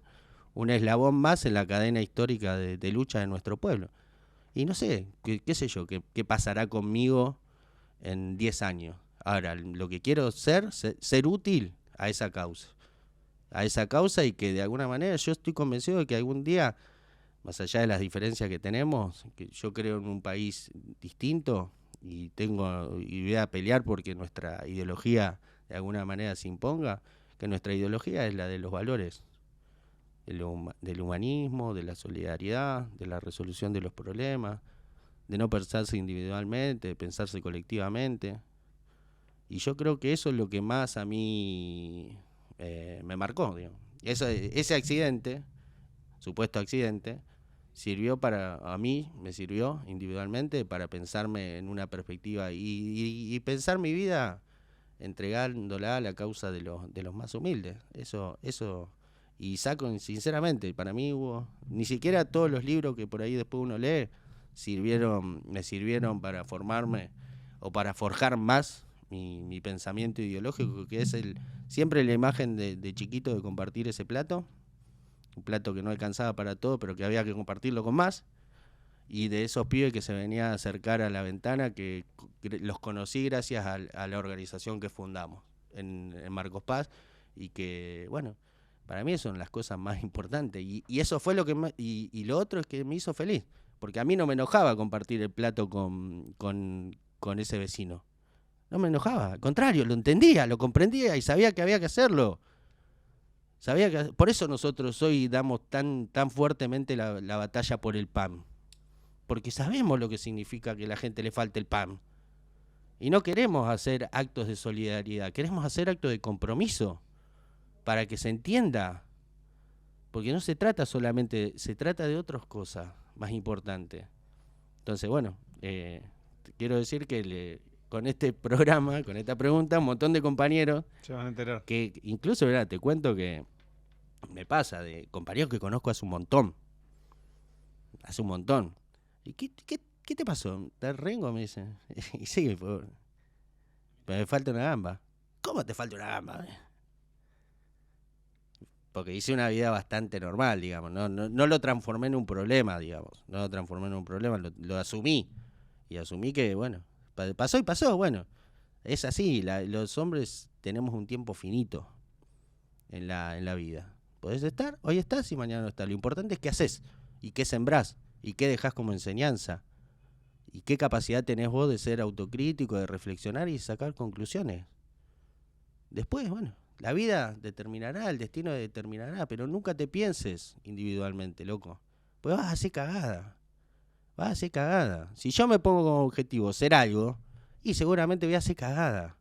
un eslabón más en la cadena histórica de lucha de nuestro pueblo. Y no sé, qué sé yo, qué pasará conmigo en 10 años. Ahora, lo que quiero ser útil a esa causa. A esa causa, y que de alguna manera yo estoy convencido de que algún día, más allá de las diferencias que tenemos, que yo creo en un país distinto y voy a pelear porque nuestra ideología de alguna manera se imponga, que nuestra ideología es la de los valores, del humanismo, de la solidaridad, de la resolución de los problemas, de no pensarse individualmente, de pensarse colectivamente. Y yo creo que eso es lo que más a mí me marcó, digamos. ese accidente, supuesto accidente, sirvió a mí, me sirvió individualmente para pensarme en una perspectiva y pensar mi vida entregándola a la causa de los más humildes. Eso, y saco, sinceramente, para mí ni siquiera todos los libros que por ahí después uno lee me sirvieron para formarme o para forjar más mi pensamiento ideológico, que es siempre la imagen de chiquito de compartir ese plato, un plato que no alcanzaba para todo, pero que había que compartirlo con más, y de esos pibes que se venían a acercar a la ventana, que los conocí gracias a la organización que fundamos en Marcos Paz, y que, bueno, para mí son las cosas más importantes, y eso fue lo que y lo otro es que me hizo feliz, porque a mí no me enojaba compartir el plato con ese vecino. No me enojaba, al contrario, lo entendía, lo comprendía y sabía que había que hacerlo. Por eso nosotros hoy damos tan fuertemente la batalla por el pan. Porque sabemos lo que significa que a la gente le falte el pan. Y no queremos hacer actos de solidaridad, queremos hacer actos de compromiso para que se entienda. Porque no se trata solamente, se trata de otras cosas más importantes. Entonces, bueno, quiero decir que con este programa, con esta pregunta, un montón de compañeros se van a enterar. Que incluso, ¿verdad? Te cuento que me pasa de compañeros que conozco hace un montón. ¿Y qué te pasó? ¿Te rengo? Me dicen. Y sí, me falta una gamba. ¿Cómo te falta una gamba? Porque hice una vida bastante normal, digamos. No lo transformé en un problema, digamos. No lo transformé en un problema, lo asumí. Y asumí que, bueno, pasó y pasó, bueno. Es así, los hombres tenemos un tiempo finito en la vida. Podés estar, hoy estás y mañana no estás. Lo importante es qué haces y qué sembrás y qué dejás como enseñanza y qué capacidad tenés vos de ser autocrítico, de reflexionar y sacar conclusiones. Después, bueno, la vida determinará, el destino determinará, pero nunca te pienses individualmente, loco. Pues vas a hacer cagada. Si yo me pongo como objetivo ser algo, y seguramente voy a hacer cagada.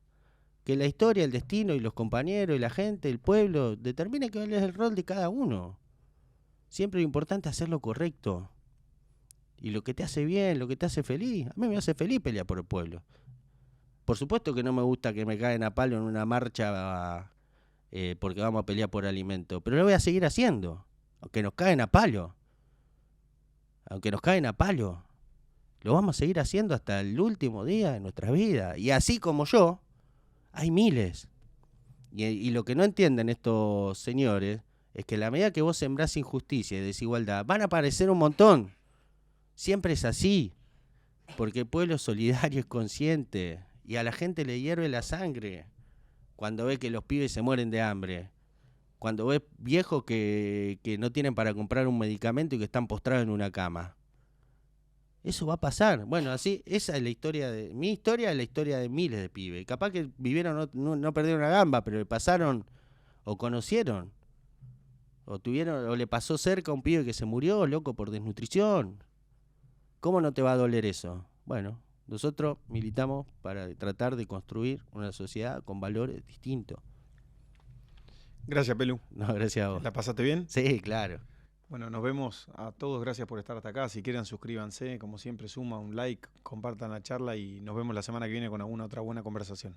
Que la historia, el destino y los compañeros y la gente, el pueblo, determine cuál es el rol de cada uno. Siempre es importante hacer lo correcto. Y lo que te hace bien, lo que te hace feliz. A mí me hace feliz pelear por el pueblo. Por supuesto que no me gusta que me caigan a palo en una marcha porque vamos a pelear por alimento. Pero lo voy a seguir haciendo. Aunque nos caen a palo. Lo vamos a seguir haciendo hasta el último día de nuestra vida. Y así como yo, hay miles. Y lo que no entienden estos señores es que a la medida que vos sembrás injusticia y desigualdad, van a aparecer un montón. Siempre es así. Porque el pueblo solidario es consciente. Y a la gente le hierve la sangre cuando ve que los pibes se mueren de hambre. Cuando ve viejos que no tienen para comprar un medicamento y que están postrados en una cama. Eso va a pasar. Bueno, así, esa es la historia mi historia es la historia de miles de pibes. Capaz que vivieron, no perdieron una gamba, pero le pasaron o conocieron. O le pasó cerca a un pibe que se murió, loco, por desnutrición. ¿Cómo no te va a doler eso? Bueno, nosotros militamos para tratar de construir una sociedad con valores distintos. Gracias, Pelu. No, gracias a vos. ¿La pasaste bien? Sí, claro. Bueno, nos vemos a todos. Gracias por estar hasta acá. Si quieren, suscríbanse. Como siempre, suma un like, compartan la charla y nos vemos la semana que viene con alguna otra buena conversación.